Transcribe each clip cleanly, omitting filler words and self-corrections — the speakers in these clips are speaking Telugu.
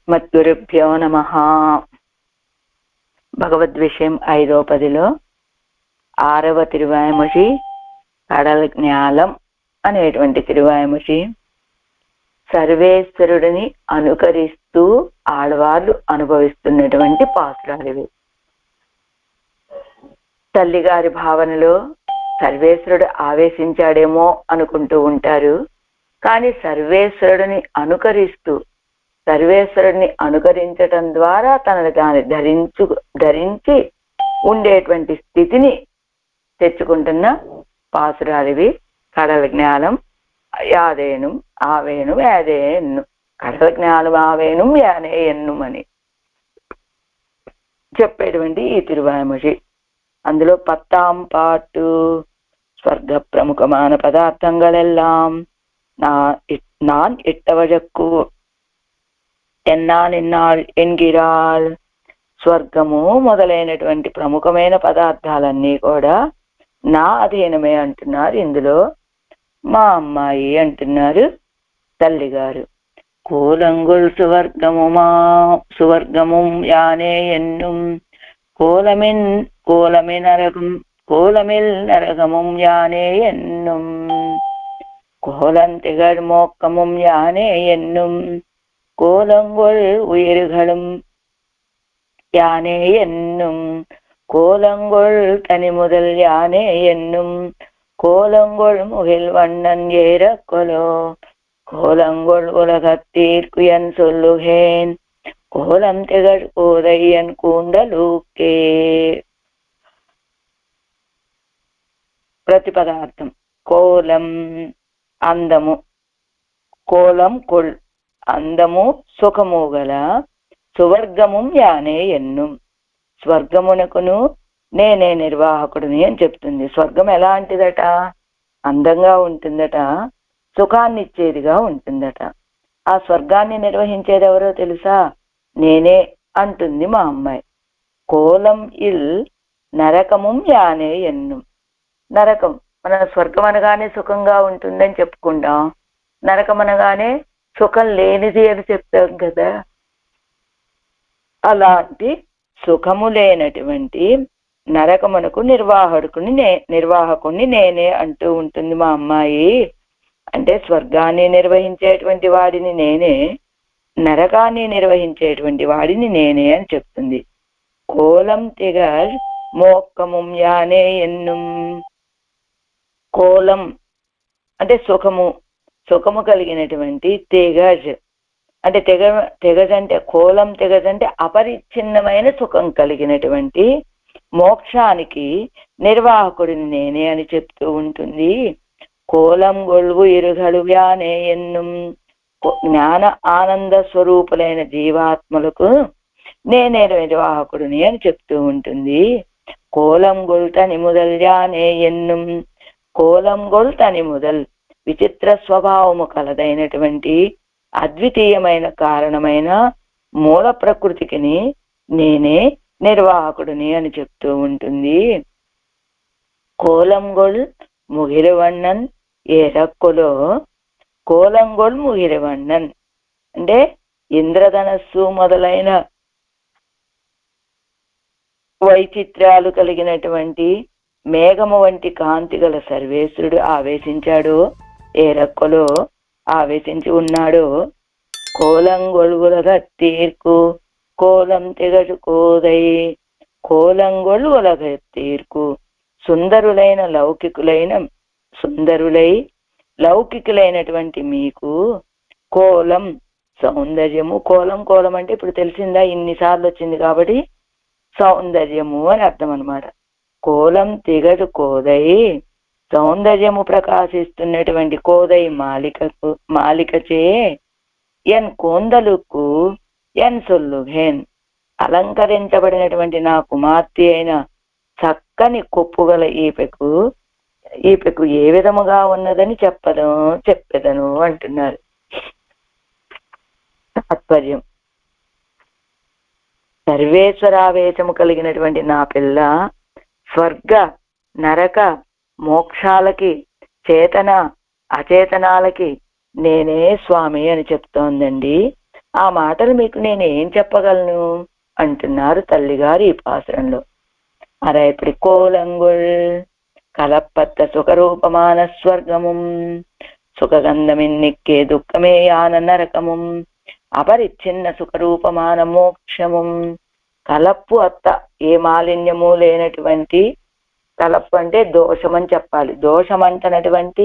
మద్గురుభ్యో నమః. భగవద్విషయం 5వ పదిలో 6వ తిరువాయమొഴി కడల జ్ఞాలం అనేటువంటి తిరువాయమొഴి సర్వేశ్వరుడిని అనుకరిస్తూ ఆడవాళ్ళు అనుభవిస్తున్నటువంటి పాసురాలివి. తల్లిగారి భావనలో సర్వేశ్వరుడు ఆవేశించాడేమో అనుకుంటూ ఉంటారు. కానీ సర్వేశ్వరుడిని అనుకరించటం ద్వారా తనని తాను ధరించి ఉండేటువంటి స్థితిని తెచ్చుకుంటున్న పాసురాలివి. కడల జ్ఞానం యాదేను ఆవేను యాదే ఎన్ను, కడల జ్ఞానం ఆవేను యానే ఎన్ను అని చెప్పేటువంటి ఈ తిరువాయమొഴി. అందులో 10ஆம் பாட்டு స్వర్గ ప్రముఖமான పదార్థங்களெல்லாம் நான் இட்டவழக்கு ఎన్నాన్ ఎన్నాள் ఎన్గిరాల్. స్వర్గము మొదలైనటువంటి ప్రముఖమైన పదార్థాలన్నీ కూడా నా అధీనమే అంటున్నారు. ఇందులో మా అమ్మాయి అంటున్నారు తల్లిగారు. కోలంగుల్ సువర్గము యానే ఎన్నుం கோலமில் நரகமும் யானே என்னும் கோலந்திகழ் மோக்கமும் யானே என்னும் கோலங்கொள் உயிர்களும் யானே என்னும் கோலங்கொள் தனிமுதல் யானே என்னும் கோலங்கொள் முகில் வண்ணன் ஏறக்கொலோ கோலங்கொள் உலகத்தீர்க்கு என் சொல்லுகேன் கோலம் திகழ் கோதையன் கூண்டலூக்கே. ప్రతిపదార్థం కోలం అందము, కోలం కొల్ అందము సుఖము గల సువర్గము యానే ఎన్నుం స్వర్గమునకును నేనే నిర్వాహకుడిని అని చెప్తుంది. స్వర్గం ఎలాంటిదట? అందంగా ఉంటుందట, సుఖాన్ని ఇచ్చేదిగా ఉంటుందట. ఆ స్వర్గాన్ని నిర్వహించేది ఎవరో తెలుసా? నేనే అంటుంది మా అమ్మాయి. కోలం ఇల్ నరకము యానే ఎన్నుం. నరకం, మన స్వర్గం అనగానే సుఖంగా ఉంటుందని చెప్పుకుంటాం, నరకం అనగానే సుఖం లేనిది అని చెప్తాం కదా. అలాంటి సుఖము లేనటువంటి నరకమునకు నిర్వాహకుని నేనే అంటూ ఉంటుంది మా అమ్మాయి. అంటే స్వర్గాన్ని నిర్వహించేటువంటి వాడిని నేనే, నరకాన్ని నిర్వహించేటువంటి వాడిని నేనే అని చెప్తుంది. కోలం తిగర్ మోక్కము యానే ఎన్నుం. కోలం అంటే సుఖము కలిగినటువంటి తెగజ్ అంటే తెగజ్ అంటే కోలం తెగజ్ అంటే అపరిచ్ఛిన్నమైన సుఖం కలిగినటువంటి మోక్షానికి నిర్వాహకుడిని నేనే అని చెప్తూ ఉంటుంది. కోలం గొల్వు ఇరుగలు యానే ఎన్నుం. జ్ఞాన ఆనంద స్వరూపులైన జీవాత్మలకు నేనే నిర్వాహకుడిని అని చెప్తూ ఉంటుంది. కోలం గొల్ తని ముదల్ యానే ఎన్నుం. కోలంగొల్ తని ముదల్ విచిత్ర స్వభావము కలదైనటువంటి అద్వితీయమైన కారణమైన మూల ప్రకృతికి నేనే నిర్వాహకుడిని అని చెప్తూ ఉంటుంది. కోలంగొల్ ముగిరివన్నన్ ఏరక్కులో కోలంగొల్ ముగిరివన్నన్ అంటే ఇంద్రధనస్సు మొదలైన వైచిత్ర్యాలు కలిగినటువంటి మేఘము వంటి కాంతి గల సర్వేశ్వరుడు ఆవేశించాడో, ఏ రక్కలో ఆవేశించి ఉన్నాడో, కోలంగొల్వులగ తీర్కు కోలం తెగడు కోదై. కోలంగొల్వులగ తీర్కు లౌకికులైనటువంటి మీకు కోలం సౌందర్యము. కోలం అంటే ఇప్పుడు తెలిసిందా, ఇన్నిసార్లు వచ్చింది కాబట్టి సౌందర్యము అని అర్థం అన్నమాట. కోలం తిగడు కోదై సౌందర్యము ప్రకాశిస్తున్నటువంటి కోదై మాలికచే ఎన్ కోందలుకు ఎన్ సొల్లుహేన్ అలంకరించబడినటువంటి నా కుమార్తె అయిన చక్కని కొప్పుగల ఈపెకు ఏ విధముగా ఉన్నదని చెప్పెదను అంటున్నారు. తాత్పర్యం: సర్వేశ్వరావేశము కలిగినటువంటి నా పిల్ల స్వర్గ నరక మోక్షాలకి, చేతన అచేతనాలకి నేనే స్వామి అని చెప్తోందండి. ఆ మాటలు మీకు నేను ఏం చెప్పగలను అంటున్నారు తల్లిగారు ఈ పాసురంలో. అరైపుడి కోలంగుల్ కలపత్త సుఖరూపమాన స్వర్గముం సుఖగంధమిన్నిక్కే దుఃఖమే యాన నరకముం అపరిచ్ఛిన్న సుఖరూపమాన మోక్షముం. కలప్పు అత్త ఏ మాలిన్యము లేనటువంటి, కలప్పు అంటే దోషం అని చెప్పాలి, దోషం అంటనటువంటి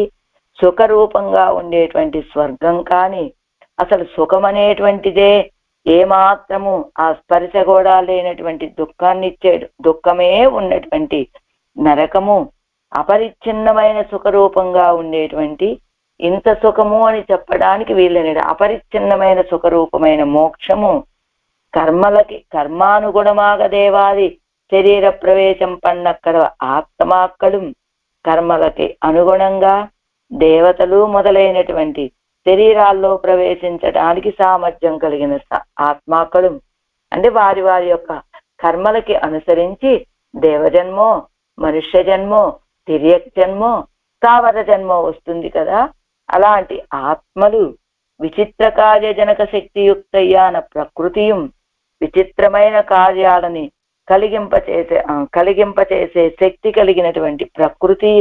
సుఖరూపంగా ఉండేటువంటి స్వర్గం కానీ, అసలు సుఖం అనేటువంటిదే ఏమాత్రము ఆ స్పర్శ కూడా లేనటువంటి దుఃఖాన్ని ఇచ్చేడు, దుఃఖమే ఉన్నటువంటి నరకము, అపరిచ్ఛిన్నమైన సుఖరూపంగా ఉండేటువంటి, ఇంత సుఖము అని చెప్పడానికి వీళ్ళని అపరిచ్ఛిన్నమైన సుఖరూపమైన మోక్షము, కర్మానుగుణమాగ దేవాది శరీర ప్రవేశం పన్నక్కడ ఆత్మాక్కలు, కర్మలకి అనుగుణంగా దేవతలు మొదలైనటువంటి శరీరాల్లో ప్రవేశించడానికి సామర్థ్యం కలిగిన ఆత్మాక్కలు, అంటే వారి వారి యొక్క కర్మలకి అనుసరించి దేవజన్మో, మనుష్య జన్మో, తిర్యక్ జన్మో, స్థావర జన్మో వస్తుంది కదా. అలాంటి ఆత్మలు విచిత్ర కార్యజనక శక్తియుక్తయ్యాన ప్రకృతియం, విచిత్రమైన కార్యాలని కలిగింపచేసే శక్తి కలిగినటువంటి ప్రకృతి,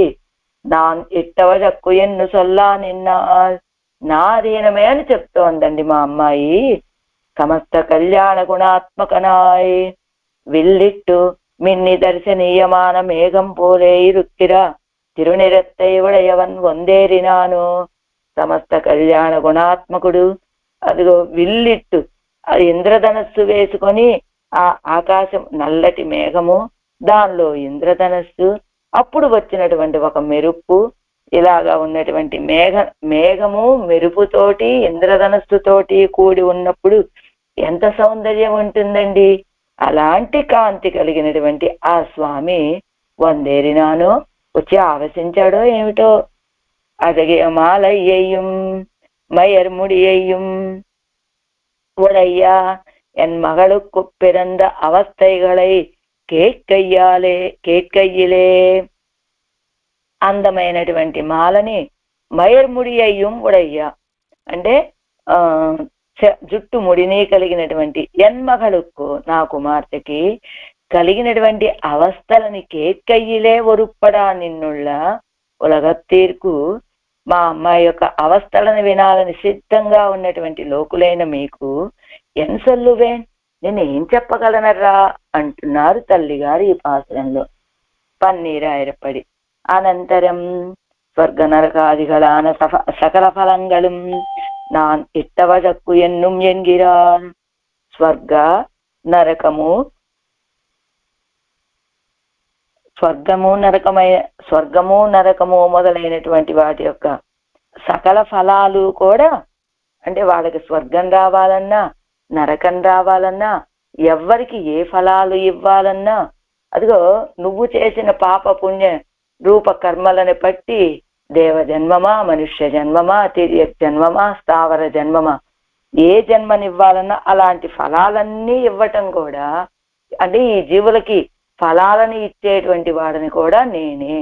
నాన్ ఇట్టవజక్కు ఎన్ను సొల్లా నిన్న నాధీనమే అని చెప్తోందండి మా అమ్మాయి. సమస్త కళ్యాణ గుణాత్మకనాయ్ విల్లిట్టు మిన్ని దర్శనీయమాన మేఘం పోలే ఇరుక్కిరా తిరునిరత్తై ఉడయవన్ వందేరినాను. సమస్త కళ్యాణ గుణాత్మకుడు, అదిగో విల్లిట్టు ఇంద్రధనస్సు వేసుకొని ఆ ఆకాశం నల్లటి మేఘము, దానిలో ఇంద్రధనస్సు, అప్పుడు వచ్చినటువంటి ఒక మెరుపు, ఇలాగా ఉన్నటువంటి మేఘము మెరుపుతోటి ఇంద్రధనస్సుతోటి కూడి ఉన్నప్పుడు ఎంత సౌందర్యం ఉంటుందండి. అలాంటి కాంతి కలిగినటువంటి ఆ స్వామి వందేరినాను వచ్చి ఆవసించాడో ఏమిటో. అదగే మాలయ్యయ్యం మయర్ముడియ్యం உடையா என் மகளுக்கு பிறந்த అవస్థైகளை కేట్కయ్యిలే. అందమైనటువంటి మాలని మయర్ముడి అయ్యం ఉడయ్యా అంటే జుట్టు ముడిని కలిగినటువంటి ఎన్మగళుకు నా కుమార్తెకి కలిగినటువంటి అవస్థలని కేట్కయ్యిలే ఒరుప్పడా నిన్నుళ్ళ ఉలగత్తీర్కు. మా అమ్మాయి యొక్క అవస్థలను వినాలని సిద్ధంగా ఉన్నటువంటి లోకులైన మీకు ఎన్సొల్లువే, నేను ఏం చెప్పగలనరా అంటున్నారు తల్లిగారు ఈ పాసురంలో. పన్నీరాయిరపడి అనంతరం స్వర్గ నరకాదిగళాన సకల ఫలంగళం நான் ఇట్టవజక్కు ఎన్నుం ఎన్గిరాన్. స్వర్గము నరకము మొదలైనటువంటి వాటి యొక్క సకల ఫలాలు కూడా, అంటే వాళ్ళకి స్వర్గం రావాలన్నా నరకం రావాలన్నా ఎవ్వరికి ఏ ఫలాలు ఇవ్వాలన్నా, అదిగో నువ్వు చేసిన పాప పుణ్య రూప కర్మలను బట్టి దేవ జన్మమా, మనుష్య జన్మమా, తిర్యక్ జన్మమా, స్థావర జన్మమా, ఏ జన్మనివ్వాలన్నా అలాంటి ఫలాలన్నీ ఇవ్వటం కూడా, అంటే ఈ జీవులకి ఫలాలని ఇచ్చేటువంటి వాడిని కూడా నేనే,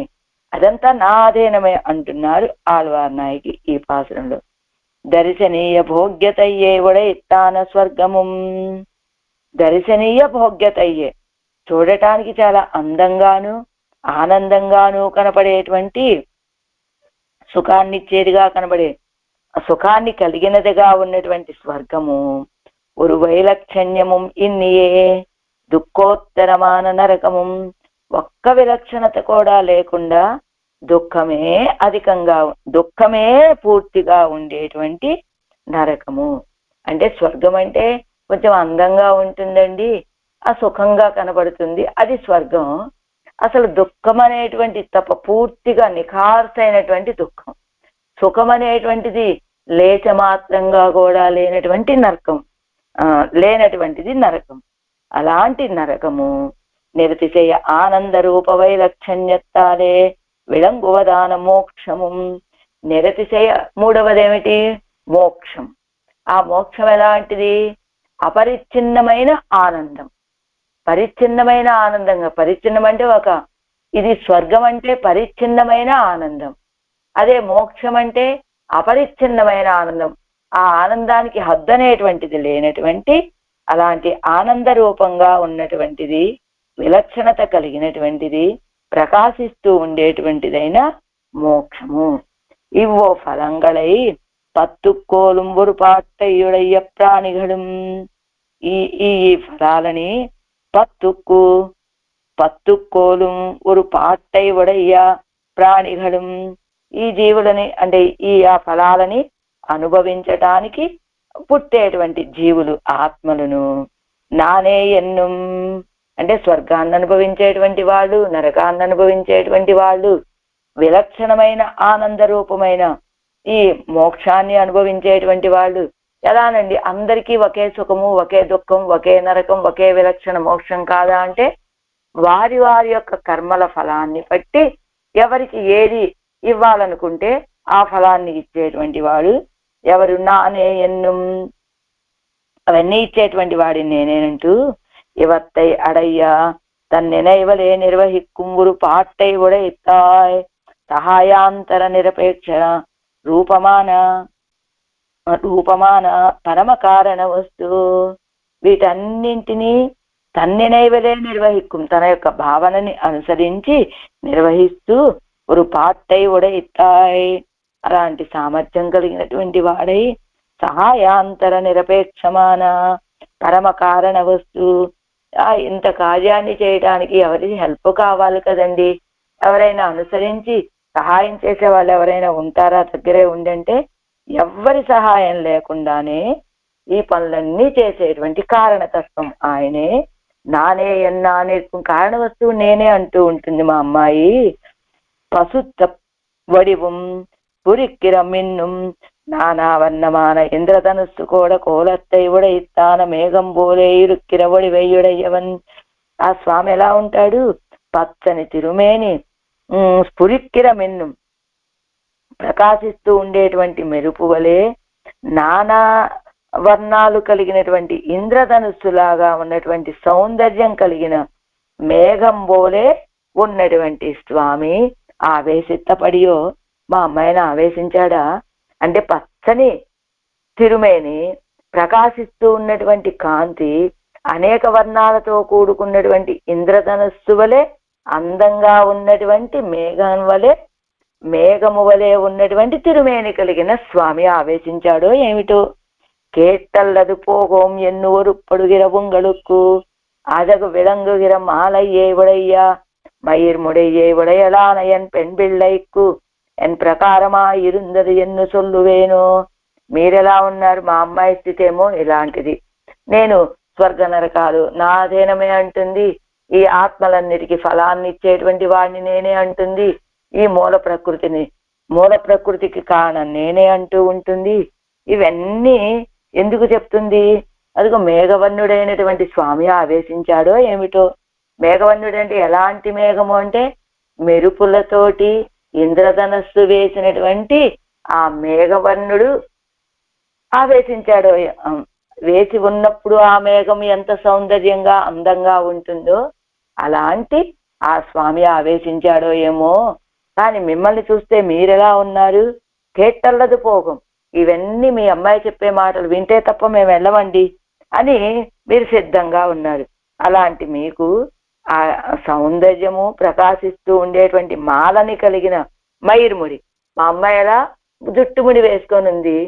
అదంతా నా అధీనమే అంటున్నారు ఆళ్వార్ నాయకి ఈ పాసురంలో. దర్శనీయ భోగ్యతయ్యే ఉడైత్తాన స్వర్గము. దర్శనీయ భోగ్యతయ్యే చూడటానికి చాలా అందంగాను ఆనందంగాను కనపడేటువంటి, సుఖాన్నిచ్చేదిగా కనబడే, సుఖాన్ని కలిగినదిగా ఉన్నటువంటి స్వర్గము. ஒரு వైలక్షణ్యము ఇన్నియే దుఃఖోత్తరమాన నరకము. ఒక్క విలక్షణత కూడా లేకుండా దుఃఖమే పూర్తిగా ఉండేటువంటి నరకము. అంటే స్వర్గం అంటే కొంచెం అందంగా ఉంటుందండి, ఆ సుఖంగా కనబడుతుంది, అది స్వర్గం. అసలు దుఃఖం అనేటువంటి పూర్తిగా నిఖార్సైనటువంటి దుఃఖం. సుఖం అనేటువంటిది లేచమాత్రంగా కూడా లేనటువంటిది నరకం. అలాంటి నరకము నిరతిశయ ఆనంద రూప వైలక్షణ్యత్తాలే విళంగువదాన మోక్షము. నిరతిశయ మూడవదేమిటి? మోక్షం. ఆ మోక్షం ఎలాంటిది? అపరిచ్ఛిన్నమైన ఆనందం. పరిచ్ఛిన్నమైన ఆనందంగా, పరిచ్ఛిన్నం అంటే ఇది స్వర్గం అంటే పరిచ్ఛిన్నమైన ఆనందం, అదే మోక్షం అంటే అపరిచ్ఛిన్నమైన ఆనందం. ఆ ఆనందానికి హద్దు అనేటువంటిది లేనటువంటి అలాంటి ఆనంద రూపంగా ఉన్నటువంటిది, విలక్షణత కలిగినటువంటిది, ప్రకాశిస్తూ ఉండేటువంటిదైన మోక్షము. ఇవ్వో ఫలంగళై పత్తుకోలుం ஒரு பாட்டையுடைய ప్రాణిகளும். ఈ ఈ ఫలాలని పత్తుకోలుం ஒரு பாட்டை உடைய ప్రాణిகளுం, ఈ జీవులని అంటే ఆ ఫలాలని అనుభవించటానికి పుట్టేటువంటి జీవులు ఆత్మలను. నానే ఎన్నుం అంటే స్వర్గాన్ని అనుభవించేటువంటి వాళ్ళు, నరకాన్ని అనుభవించేటువంటి వాళ్ళు, విలక్షణమైన ఆనంద రూపమైన ఈ మోక్షాన్ని అనుభవించేటువంటి వాళ్ళు. ఎలానండి అందరికీ ఒకే సుఖము, ఒకే దుఃఖం, ఒకే నరకం, ఒకే విలక్షణ మోక్షం కాదా అంటే వారి వారి యొక్క కర్మల ఫలాన్ని బట్టి ఎవరికి ఏది ఇవ్వాలనుకుంటే ఆ ఫలాన్ని ఇచ్చేటువంటి వాడు ఎవరు. నానే ఎన్ను అవన్నీ ఇచ్చేటువంటి వాడిని నేనేనంటూ ఇవత్తై అడయ్యా తన్ నిனைவலே నిర్వహిక్కుం ஒரு பாட்டை உடைத்தாய் సహాయాంతర నిరపేక్ష రూపమాన పరమ కారణ వస్తు. వీటన్నింటినీ తన్నినైవలే నిర్వహిక్కుం తన యొక్క భావనని అనుసరించి నిర్వహిస్తూ ఒక పాట్టై ఉడయిత్తాయ్ అలాంటి సామర్థ్యం కలిగినటువంటి వాడై సహాయాంతర నిరపేక్షమాన పరమ కారణ వస్తు. ఇంత కార్యాన్ని చేయడానికి ఎవరి హెల్ప్ కావాలి కదండి. ఎవరైనా అనుసరించి సహాయం చేసే వాళ్ళు ఎవరైనా ఉంటారా దగ్గరే ఉండంటే ఎవ్వరి సహాయం లేకుండానే ఈ పనులన్నీ చేసేటువంటి కారణతత్వం ఆయనే. నానే ఎన్నా నేర్పు కారణ వస్తువు నేనే అంటూ ఉంటుంది మా అమ్మాయి. పసుత్త వడివం పురిక్కిర మిన్నుం నానావర్ణమాన ఇంద్రధనుస్సు కూడా కోలత్తై ఉడయిత్తాన మేఘం పోలే ఇరుక్కిర వడివెయ్యుడయ్యవన్. ఆ స్వామి ఎలా ఉంటాడు? పచ్చని తిరుమేని, స్ఫురిక్కిర మిన్నుం ప్రకాశిస్తూ ఉండేటువంటి మెరుపు వలె, నానా వర్ణాలు కలిగినటువంటి ఇంద్రధనుస్సులాగా ఉన్నటువంటి సౌందర్యం కలిగిన మేఘం పోలే ఉన్నటువంటి స్వామి ఆవేశిత్తపడియో. మా అమ్మాయిని ఆవేశించాడా అంటే పచ్చని తిరుమేని, ప్రకాశిస్తూ ఉన్నటువంటి కాంతి, అనేక వర్ణాలతో కూడుకున్నటువంటి ఇంద్రధనుస్సు వలె అందంగా ఉన్నటువంటి మేఘము వలె ఉన్నటువంటి తిరుమేని కలిగిన స్వామి ఆవేశించాడో ఏమిటో. கேட்டல்லது போகோம் என்னொரு படுகிற உங்களுக்கு அதகு விளங்குகிற மாலையை உடையா மயிர் முடையை உடையலான என் பெண் பிள்ளைக்கு ఎన్ ప్రకారమా ఇరుందది ఎన్ను సొల్లువేను. మీరెలా ఉన్నారు? మా అమ్మాయి స్థితి ఏమో ఇలాంటిది. నేను స్వర్గ నరకాలు నా అధీనమే అంటుంది. ఈ ఆత్మలన్నిటికీ ఫలాన్ని ఇచ్చేటువంటి వాడిని నేనే అంటుంది. ఈ మూల ప్రకృతికి కారణం నేనే అంటూ ఉంటుంది. ఇవన్నీ ఎందుకు చెప్తుంది? అదిగో మేఘవర్ణుడైనటువంటి స్వామి ఆవేశించాడో ఏమిటో. మేఘవర్ణుడు అంటే ఎలాంటి మేఘము అంటే మెరుపులతోటి ఇంద్రధనస్సు వేసినటువంటి ఆ మేఘవర్ణుడు ఆవేశించాడో. వేసి ఉన్నప్పుడు ఆ మేఘం ఎంత సౌందర్యంగా అందంగా ఉంటుందో అలాంటి ఆ స్వామి ఆవేశించాడో ఏమో. కానీ మిమ్మల్ని చూస్తే మీరెలా ఉన్నారు? కేట్టల్లదు పోగం. ఇవన్నీ మీ అమ్మాయి చెప్పే మాటలు వింటే తప్ప మేము వెళ్ళమండి అని మీరు సిద్ధంగా ఉన్నారు. అలాంటి మీకు ఆ సౌందర్యము ప్రకాశిస్తూ ఉండేటువంటి మాలని కలిగిన మయిర్ముడి. మా అమ్మాయి ఎలా జుట్టుముడి వేసుకొని ఉంది.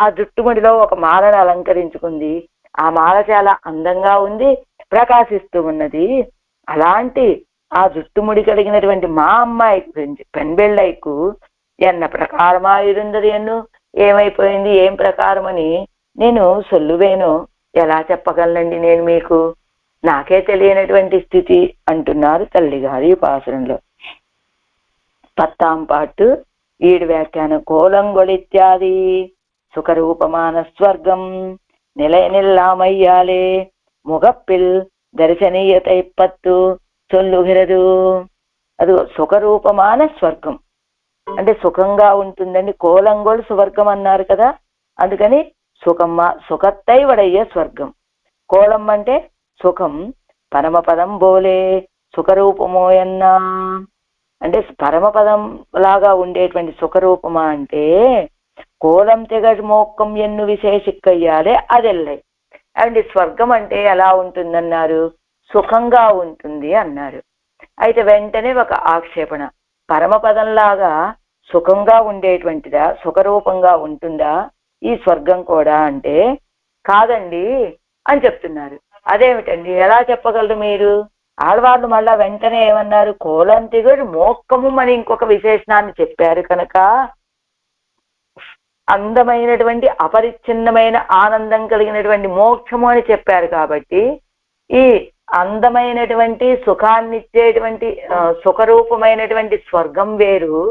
ఆ జుట్టుముడిలో ఒక మాలను అలంకరించుకుంది. ఆ మాల చాలా అందంగా ఉంది, ప్రకాశిస్తూ ఉన్నది. అలాంటి ఆ జుట్టుముడి కలిగినటువంటి మా అమ్మాయి పెన్బెళ్ళైకు ఎన్న ప్రకారమా ఇరుందది ఎన్ను ఏమైపోయింది, ఏం ప్రకారమని నేను సొల్లువేను ఎలా చెప్పగలనండి నేను మీకు? నాకే తెలియనటువంటి స్థితి అంటున్నారు తల్లిగారి పాసురంలో. 10వ పాటు 7 వ్యాఖ్యానం. కోలంగొళిత్యాది సుఖరూపమాన స్వర్గం నిలయనిల్లామయ్యాలే ముగప్పిల్ దర్శనీయతై పత్తు సొల్లుగిరదు. అది సుఖరూపమాన స్వర్గం అంటే సుఖంగా ఉంటుందండి. కోలంగోళ్ స్వర్గం అన్నారు కదా, అందుకని సుఖత్తై వడయ్య స్వర్గం. కోలం అంటే సుఖం, పరమపదం బోలే సుఖరూపమోయన్నా అంటే పరమపదం లాగా ఉండేటువంటి సుఖరూపమా అంటే కోలం తెగ మోక్కం ఎన్ను విశేషిక్కయ్యాలే అదెల్లై. అండ్ స్వర్గం అంటే ఎలా ఉంటుందన్నారు? సుఖంగా ఉంటుంది అన్నారు. అయితే వెంటనే ఒక ఆక్షేపణ, పరమపదంలాగా సుఖంగా ఉండేటువంటిదా, సుఖరూపంగా ఉంటుందా ఈ స్వర్గం కూడా అంటే? కాదండి అని చెప్తున్నారు. అదేమిటండి, ఎలా చెప్పగలరు మీరు? ఆళ్వార్లు మళ్ళా వెంటనే ఏమన్నారు? కోలంతిగడు మోక్కము అని ఇంకొక విశేషణాన్ని చెప్పారు కనుక అందమైనటువంటి అపరిచ్ఛిన్నమైన ఆనందం కలిగినటువంటి మోక్షము అని చెప్పారు కాబట్టి ఈ అందమైనటువంటి సుఖాన్నిచ్చేటువంటి సుఖరూపమైనటువంటి స్వర్గం వేరు,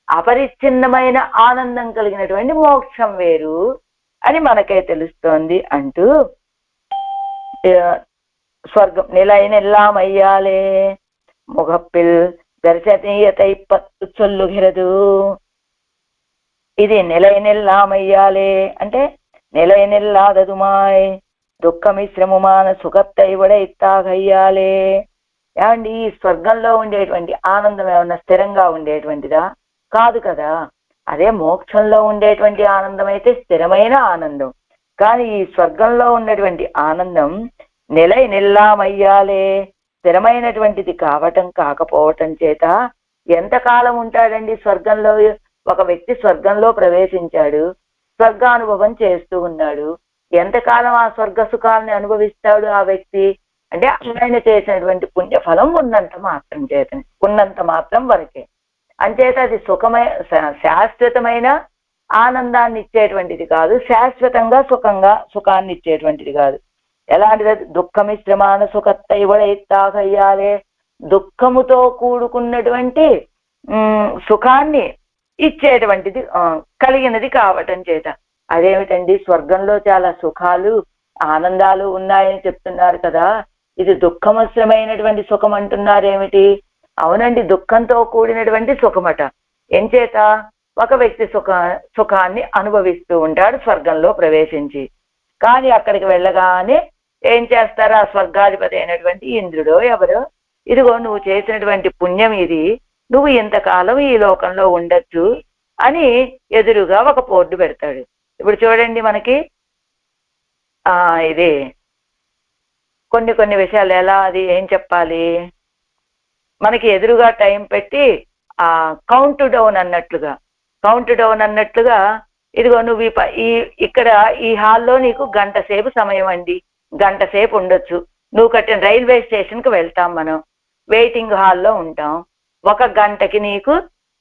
అపరిచ్ఛిన్నమైన ఆనందం కలిగినటువంటి మోక్షం వేరు అని మనకే తెలుస్తోంది అంటూ స్వర్గం నిలయనెల్లాం అయ్యాలే ముఖప్పిల్ దర్శనీయతై పత్తు చొల్లుగిరదు. ఇది నిలయనెల్లాం అయ్యాలే అంటే నిలయనెల్లాదదుమాయ్ దుఃఖమిశ్రముమాన సుఖత్తై ఇత్తాగయ్యాలే. ఏమండి, ఈ స్వర్గంలో ఉండేటువంటి ఆనందం ఏమన్నా స్థిరంగా ఉండేటువంటిదా? కాదు కదా. అదే మోక్షంలో ఉండేటువంటి ఆనందం అయితే స్థిరమైన ఆనందం. కానీ ఈ స్వర్గంలో ఉన్నటువంటి ఆనందం నిలయనెల్లామయ్యాలే, స్థిరమైనటువంటిది కాకపోవటం చేత ఎంతకాలం ఉంటాడండి స్వర్గంలో? ఒక వ్యక్తి స్వర్గంలో ప్రవేశించాడు, స్వర్గానుభవం చేస్తూ ఉన్నాడు. ఎంతకాలం ఆ స్వర్గ సుఖాలని అనుభవిస్తాడు ఆ వ్యక్తి అంటే ఆయన చేసినటువంటి పుణ్యఫలం ఉన్నంత మాత్రం వరకే. అంచేత అది శాశ్వతమైన ఆనందాన్ని ఇచ్చేటువంటిది కాదు, శాశ్వతంగా సుఖాన్ని ఇచ్చేటువంటిది కాదు. ఎలాంటిది? దుఃఖమిశ్రమాన సుఖత్తై ఇత్తాగయ్యాలే, దుఃఖముతో కూడుకున్నటువంటి సుఖాన్ని ఇచ్చేటువంటిది కలిగినది కావటం చేత. అదేమిటండి, స్వర్గంలో చాలా సుఖాలు ఆనందాలు ఉన్నాయని చెప్తున్నారు కదా, ఇది దుఃఖమస్యమైనటువంటి సుఖం అంటున్నారేమిటి? అవునండి, దుఃఖంతో కూడినటువంటి సుఖమట. ఎంచేత? ఒక వ్యక్తి సుఖాన్ని అనుభవిస్తూ ఉంటాడు స్వర్గంలో ప్రవేశించి. కానీ అక్కడికి వెళ్ళగానే ఏం చేస్తారు? ఆ స్వర్గాధిపతి అయినటువంటి ఇంద్రుడో ఎవరో, ఇదిగో నువ్వు చేసినటువంటి పుణ్యం ఇది, నువ్వు ఇంతకాలం ఈ లోకంలో ఉండొచ్చు అని ఎదురుగా ఒక బోర్డు పెడతాడు. ఇప్పుడు చూడండి, మనకి ఇది కొన్ని విషయాలు ఎలా, అది ఏం చెప్పాలి, మనకి ఎదురుగా టైం పెట్టి కౌంట్ డౌన్ అన్నట్లుగా ఇదిగో నువ్వు ఇక్కడ ఈ హాల్లో నీకు గంట సేపు సమయం అండి, గంట సేపు ఉండొచ్చు. నువ్వు కట్టిన రైల్వే స్టేషన్కి వెళ్తాం, మనం వెయిటింగ్ హాల్లో ఉంటాం. 1 గంటకి నీకు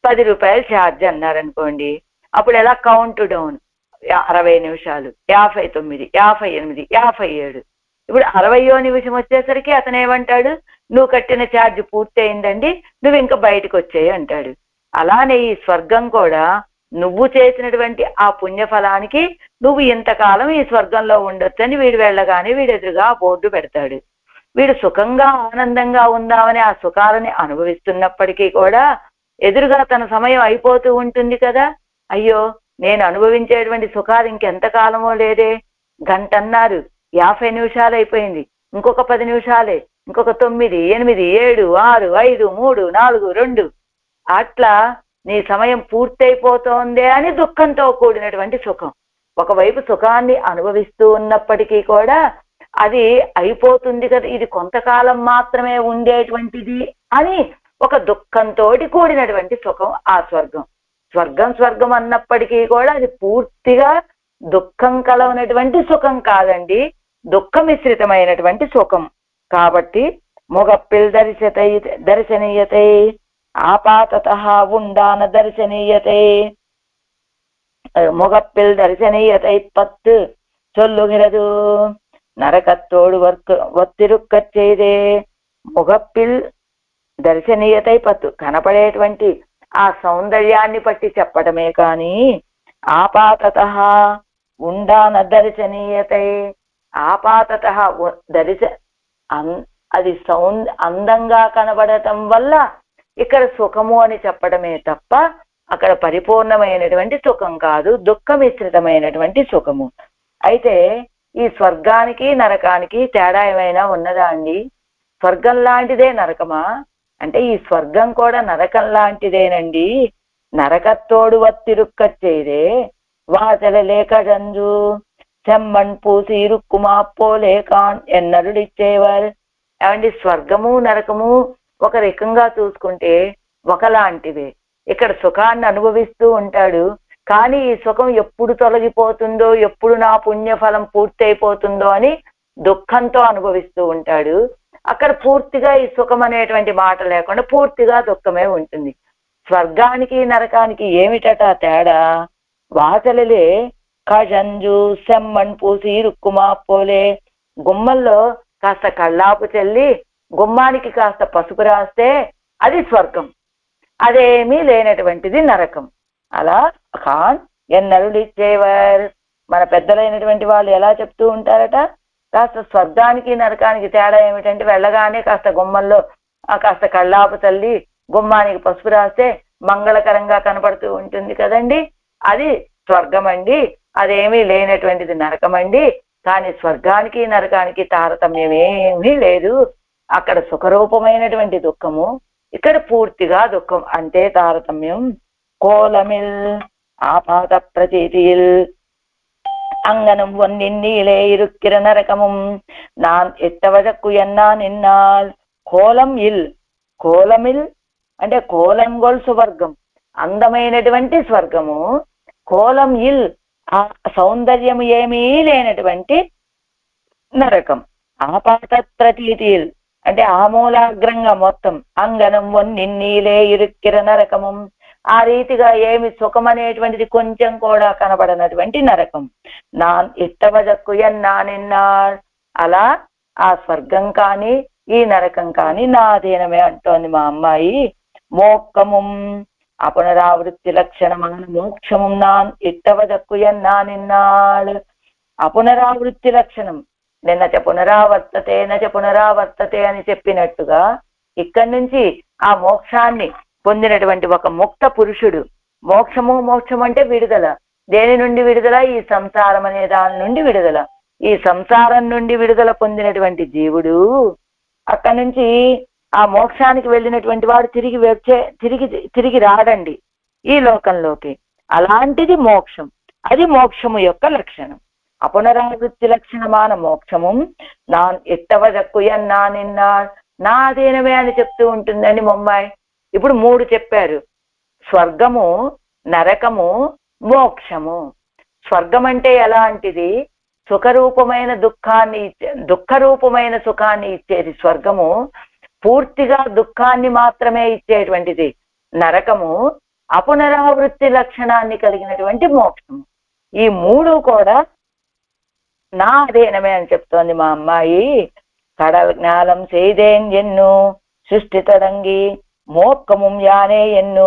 10 రూపాయలు ఛార్జ్ అన్నారనుకోండి. అప్పుడు ఎలా కౌంట్ డౌన్? 60 నిమిషాలు, 59, 58, 57. ఇప్పుడు 60వ నిమిషం వచ్చేసరికి అతను ఏమంటాడు? నువ్వు కట్టిన ఛార్జ్ పూర్తి అయిందండి, నువ్వు ఇంకా బయటకు వచ్చేయి అంటాడు. అలానే ఈ స్వర్గం కూడా నువ్వు చేసినటువంటి ఆ పుణ్యఫలానికి నువ్వు ఇంతకాలం ఈ స్వర్గంలో ఉండొచ్చని వీడు వెళ్ళగానే వీడు ఎదురుగా ఆ బోర్డు పెడతాడు. వీడు సుఖంగా ఆనందంగా ఉందామని ఆ సుఖాలని అనుభవిస్తున్నప్పటికీ కూడా ఎదురుగా తన సమయం అయిపోతూ ఉంటుంది కదా. అయ్యో, నేను అనుభవించేటువంటి సుఖాలు ఇంకెంతకాలమో లేదే, గంట అన్నారు, 50 నిమిషాలు అయిపోయింది, ఇంకొక 10 నిమిషాలే, ఇంకొక 9, 8, 7, 6, 5, 3, 4, 2 అట్లా నీ సమయం పూర్తయిపోతోందే అని దుఃఖంతో కూడినటువంటి సుఖం. ఒకవైపు సుఖాన్ని అనుభవిస్తూ ఉన్నప్పటికీ కూడా అది అయిపోతుంది కదా, ఇది కొంతకాలం మాత్రమే ఉండేటువంటిది అని ఒక దుఃఖంతో కూడినటువంటి సుఖం ఆ స్వర్గం. స్వర్గం అన్నప్పటికీ కూడా అది పూర్తిగా దుఃఖం కలవనటువంటి సుఖం కాదండి, దుఃఖ మిశ్రితమైనటువంటి సుఖం. కాబట్టి మొగప్పిల్ దర్శనీయతై ఆపాతతః ఉండాన దర్శనీయతై మొగప్పిల్ దర్శనీయతై పత్తు చొల్లుగిరదు నరకత్తోడు ఒత్తిరుక్కச் చేయదే. మొగప్పిల్ దర్శనీయతై పత్తు, కనపడేటువంటి ఆ సౌందర్యాన్ని పట్టి చెప్పడమే కానీ ఆపాతతః ఉండాన దర్శనీయతై, ఆపాతతః అది అందంగా కనబడటం వల్ల ఇక్కడ సుఖము అని చెప్పడమే తప్ప అక్కడ పరిపూర్ణమైనటువంటి సుఖం కాదు, దుఃఖ మిశ్రితమైనటువంటి సుఖము. అయితే ఈ స్వర్గానికి నరకానికి తేడా ఏమైనా ఉన్నదా అండి? స్వర్గం లాంటిదే నరకమా అంటే ఈ స్వర్గం కూడా నరకం లాంటిదేనండి. నరకత్తోడు ఒత్తిరుక్కచ్చేదే, వాసలలే కజంజు చెమ్మణ్ పూసి ఇరుక్కుమా పోలే కాన్ ఎన్నరుడిచ్చేవారు. ఏమండి, స్వర్గము నరకము ఒక రకంగా చూసుకుంటే ఒకలాంటివే. ఇక్కడ సుఖాన్ని అనుభవిస్తూ ఉంటాడు, కానీ ఈ సుఖం ఎప్పుడు తొలగిపోతుందో, ఎప్పుడు నా పుణ్యఫలం పూర్తి అయిపోతుందో అని దుఃఖంతో అనుభవిస్తూ ఉంటాడు. అక్కడ పూర్తిగా ఈ సుఖం అనేటువంటి మాట లేకుండా పూర్తిగా దుఃఖమే ఉంటుంది. స్వర్గానికి నరకానికి ఏమిటట తేడా? వాసలలే కజంజు సెమ్మణ్ పూసి ఇరుక్కుమా పోలే. గుమ్మల్లో కాస్త కళ్ళాపు చల్లి గుమ్మానికి కాస్త పసుపు రాస్తే అది స్వర్గం, అదేమీ లేనటువంటిది నరకం. అలా ఖాన్ ఎన్నరుడిచ్చేవారు. మన పెద్దలైనటువంటి వాళ్ళు ఎలా చెప్తూ ఉంటారట, కాస్త స్వర్గానికి నరకానికి తేడా ఏమిటంటే వెళ్ళగానే కాస్త గుమ్మంలో కాస్త కళ్ళాపు తల్లి గుమ్మానికి పసుపు రాస్తే మంగళకరంగా కనపడుతూ ఉంటుంది కదండి, అది స్వర్గం అండి. అదేమీ లేనటువంటిది నరకం అండి. కానీ స్వర్గానికి నరకానికి తారతమ్యం ఏమీ లేదు. అక్కడ సుఖరూపమైనటువంటి దుఃఖము, ఇక్కడ పూర్తిగా దుఃఖం, అంటే తారతమ్యం. కోలమిల్ ఆపాత ప్రతీతిల్ அங்கனம் ஒன்னின்னீலே இருக்கிற நரகமும் நான் ఎత్తవదక్కు ఎన్నా నిన్నాల్. కోలం ఇల్, కోలమిల్ అంటే కోలంగోల్ సువర్గం, అందమైనటువంటి స్వర్గము. కోలం ఇల్ ఆ సౌందర్యం ఏమీ లేనటువంటి నరకం. ఆపాత ప్రతీతిల్ అంటే ఆమూలాగ్రంగా మొత్తం. అంగనం ఒన్నిన్నీలే ఇరుక్కిర నరకము, ఆ రీతిగా ఏమి సుఖం అనేటువంటిది కొంచెం కూడా కనబడనటువంటి నరకం. నా ఇట్టవజక్కు ఎన్నా నిన్నార్. అలా ఆ స్వర్గం కానీ ఈ నరకం కానీ నా అధీనమే అంటోంది మా అమ్మాయి. మోక్షము అపునరావృత్తి లక్షణమైన మోక్షము నాన్ ఇట్టవజక్కు ఎన్నా నిన్నాడు. అపునరావృత్తి లక్షణం, నిన్నచ పునరావర్తతే నచ పునరావర్తతే అని చెప్పినట్టుగా ఇక్కడి నుంచి ఆ మోక్షాన్ని పొందినటువంటి ఒక ముక్త పురుషుడు. మోక్షము, మోక్షం అంటే విడుదల. దేని నుండి విడుదల? ఈ సంసారం అనే దాని నుండి విడుదల. ఈ సంసారం నుండి విడుదల పొందినటువంటి జీవుడు అక్కడి నుంచి ఆ మోక్షానికి వెళ్ళినటువంటి వాడు తిరిగి రాడండి ఈ లోకంలోకి. అలాంటిది మోక్షం, అది మోక్షము యొక్క లక్షణం. అపునరావృత్తి లక్షణమాన మోక్షము నా ఎట్టవదక్కు ఎన్నా నిన్నా నా అధీనమే అని చెప్తూ ఉంటుందండి మొమ్మాయి. ఇప్పుడు 3 చెప్పారు: స్వర్గము, నరకము, మోక్షము. స్వర్గం అంటే ఎలాంటిది? సుఖరూపమైన దుఃఖరూపమైన సుఖాన్ని ఇచ్చేది స్వర్గము, పూర్తిగా దుఃఖాన్ని మాత్రమే ఇచ్చేటువంటిది నరకము, అపునరావృత్తి లక్షణాన్ని కలిగినటువంటి మోక్షము. ఈ 3 కూడా నా అధీనమే అని చెప్తోంది మా అమ్మాయి. కడల్ జ్ఞానం செய்தேன் ఎన్ను సృష్టి తడంగి మోక్షము యానే ఎన్ను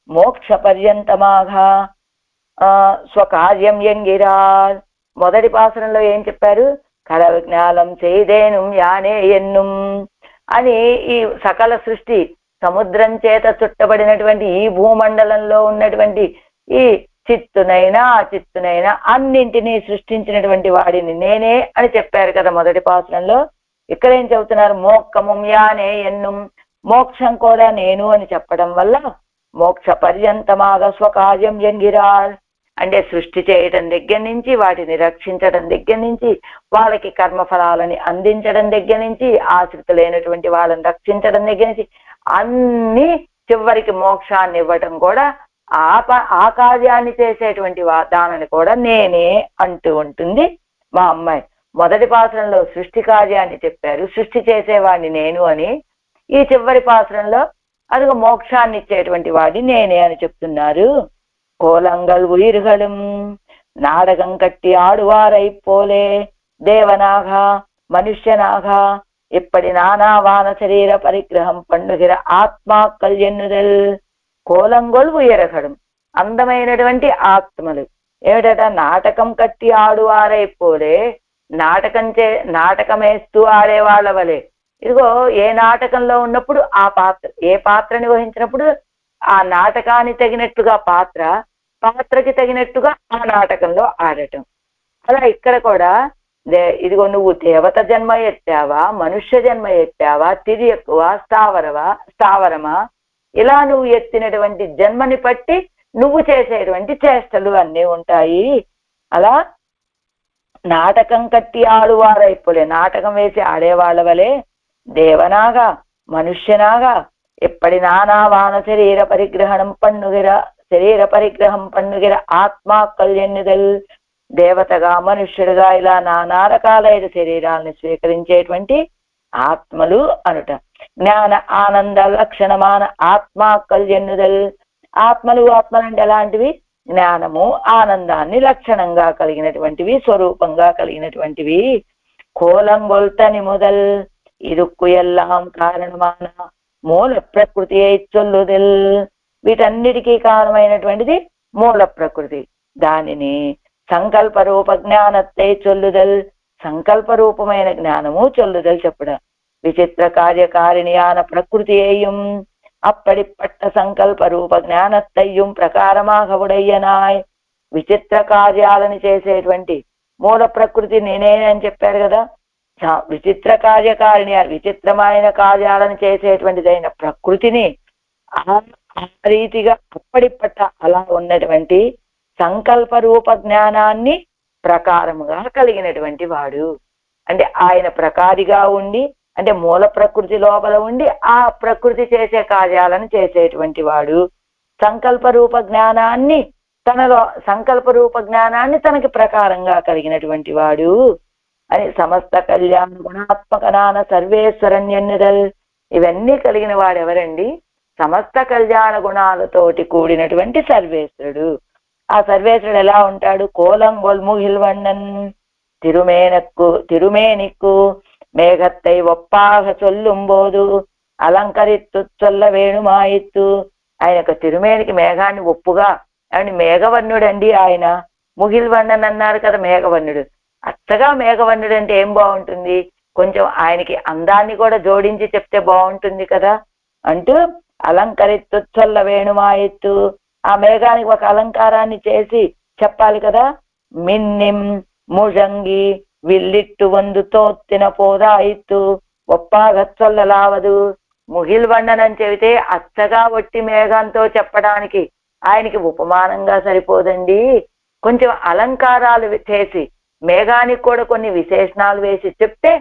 మోక్ష పర్యంతమాగా స్వకార్యం ఎంగిరాల్. మొదటి పాసరంలో ఏం చెప్పారు? కడల్ జ్ఞానం చేయదేను యానే ఎన్నుం అని. ఈ సకల సృష్టి సముద్రం చేత చుట్టబడినటువంటి ఈ భూమండలంలో ఉన్నటువంటి ఈ చిత్తునైనా అచిత్తునైనా అన్నింటినీ సృష్టించినటువంటి వాడిని నేనే అని చెప్పారు కదా మొదటి పాసరంలో. ఇక్కడ ఏం చెబుతున్నారు? మోక్షము యానే ఎన్నుం, మోక్షం కూడా నేను అని చెప్పడం వల్ల మోక్ష పర్యంతమాగా స్వకార్యం ఎంగిరాల్ అంటే సృష్టి చేయడం దగ్గర నుంచి, వాటిని రక్షించడం దగ్గర నుంచి, వాళ్ళకి కర్మఫలాలని అందించడం దగ్గర నుంచి, ఆశ్రితులైనటువంటి వాళ్ళని రక్షించడం దగ్గర నుంచి అన్ని చివరికి మోక్షాన్ని ఇవ్వటం కూడా ఆ కార్యాన్ని చేసేటువంటి దానిని కూడా నేనే అంటూ ఉంటుంది మా అమ్మాయి. మొదటి పాసరంలో సృష్టి కార్యాన్ని చెప్పారు, సృష్టి చేసేవాడిని నేను అని. ఈ చివరి పాసరంలో అదిగో మోక్షాన్ని ఇచ్చేటువంటి వాడి నేనే అని చెప్తున్నారు. கோலங்கள் உயிர்களும் நாடகம் கட்டி ஆடுவாரை போலே தேவனாக மனுஷனாக இப்படி நானாவான சரீர பரிகிரகம் பண்ணுகிற ఆత్మాக்கள் ఎన్నుదల్. కోలంగొల్ ఉయరగడం అందమైనటువంటి ఆత్మలు. ఏమిటట? నాటకం కట్టి ఆడువారై పోలే, నాటకం వేస్తూ ఆడేవాళ్ళ వలె. ఇదిగో ఏ నాటకంలో ఉన్నప్పుడు ఆ పాత్ర, ఏ పాత్రని వహించినప్పుడు ఆ నాటకానికి తగినట్టుగా పాత్రకి తగినట్టుగా ఆ నాటకంలో ఆడటం. అలా ఇక్కడ కూడా ఇదిగో నువ్వు దేవత జన్మ ఎత్తావా, మనుష్య జన్మ ఎత్తావా, తిరి ఎక్కువ స్థావరమా, ఇలా నువ్వు ఎత్తినటువంటి జన్మని బట్టి నువ్వు చేసేటువంటి చేష్టలు అన్నీ ఉంటాయి. అలా నాటకం కట్టి ఆడువారైపోలే, నాటకం వేసి ఆడేవాళ్ళ వలె దేవనాగా మనుష్యనాగా ఎప్పటి నానావాన శరీర పరిగ్రహం పన్నుగిర ఆత్మా కళ్యాణిదల్ దేవతగా మనుష్యుడిగా ఇలా నానా రకాలైన శరీరాలను స్వీకరించేటువంటి ఆత్మలు అనుట. జ్ఞాన ఆనంద లక్షణమాన ఆత్మా కళ్యాణుదల్ ఆత్మలు అంటే ఎలాంటివి? జ్ఞానము ఆనందాన్ని లక్షణంగా కలిగినటువంటివి, స్వరూపంగా కలిగినటువంటివి. కోలంగొల్తని మొదల్ ఇరుక్కు ఎల్లాం కారణమాన మూల ప్రకృతి చొల్లుదల్ వీటన్నిటికీ కారణమైనటువంటిది మూల ప్రకృతి. దానిని సంకల్ప రూప జ్ఞానத்தை చొల్లుదల్ సంకల్ప రూపమైన జ్ఞానము చొల్లుదల్ చెప్పడం. విచిత్ర కార్యకారిణియాన ప్రకృతియేயும் அப்படிப்பட்ட సంకల్ప రూప జ్ఞానத்தையும் ప్రకారமாக ఉడయ్యనాయ్. విచిత్ర కార్యాలను చేసేటువంటి మూల ప్రకృతి నేనేనని చెప్పారు కదా. విచిత్ర కార్యకారిణి విచిత్రమైన కార్యాలను చేసేటువంటిదైన ప్రకృతిని ఆ రీతిగా అప్పటిపట్ట అలా ఉన్నటువంటి సంకల్ప రూప జ్ఞానాన్ని ప్రకారముగా కలిగినటువంటి వాడు. అంటే ఆయన ప్రకారిగా ఉండి, అంటే మూల ప్రకృతి లోపల ఉండి ఆ ప్రకృతి చేసే కార్యాలను చేసేటువంటి వాడు. సంకల్ప రూప జ్ఞానాన్ని తనకి ప్రకారంగా కలిగినటువంటి వాడు అని సమస్త కళ్యాణ గుణాత్మక నాన సర్వేశ్వరణ్యన్యదల్ ఇవన్నీ కలిగిన వాడు ఎవరండి? సమస్త కళ్యాణ గుణాలతోటి కూడినటువంటి సర్వేశ్వరుడు. ఆ సర్వేశ్వరుడు ఎలా ఉంటాడు? కోలంగొల్ ముగిల్వண்ணన్ తిరుమేనిక్కు మేఘత్తై ఒప్పాగ చొల్లుంబోదు అలంకరిత్తు చొల్ల వేణుమాయిత్తు. ఆయన యొక్క తిరుమేనికి మేఘాన్ని ఒప్పుగా అండి మేఘవర్ణుడండి ఆయన. ముగిల్వన్నన్ అన్నారు కదా, మేఘవర్ణుడు. అచ్చగా మేఘవర్ణుడు అంటే ఏం బాగుంటుంది? కొంచెం ఆయనకి అందాన్ని కూడా జోడించి చెప్తే బాగుంటుంది కదా అంటూ అలంకరిత్తు చొల్ల వేణుమాయిత్తు ఆ మేఘానికి ఒక అలంకారాన్ని చేసి చెప్పాలి కదా. మిన్నిం ముజంగి విల్లిట్టు వందు తోత్తిన పోదాయిత్తు ఒప్పాగచ్చొల్లలావదు. ముగిల్వಣ್ಣన్ అని చెబితే అచ్చగా ఒట్టి మేఘంతో చెప్పడానికి ఆయనకి ఉపమానంగా సరిపోదండి. కొంచెం అలంకారాలు చేసి మేఘానికి కూడా కొన్ని విశేషణాలు వేసి చెప్తే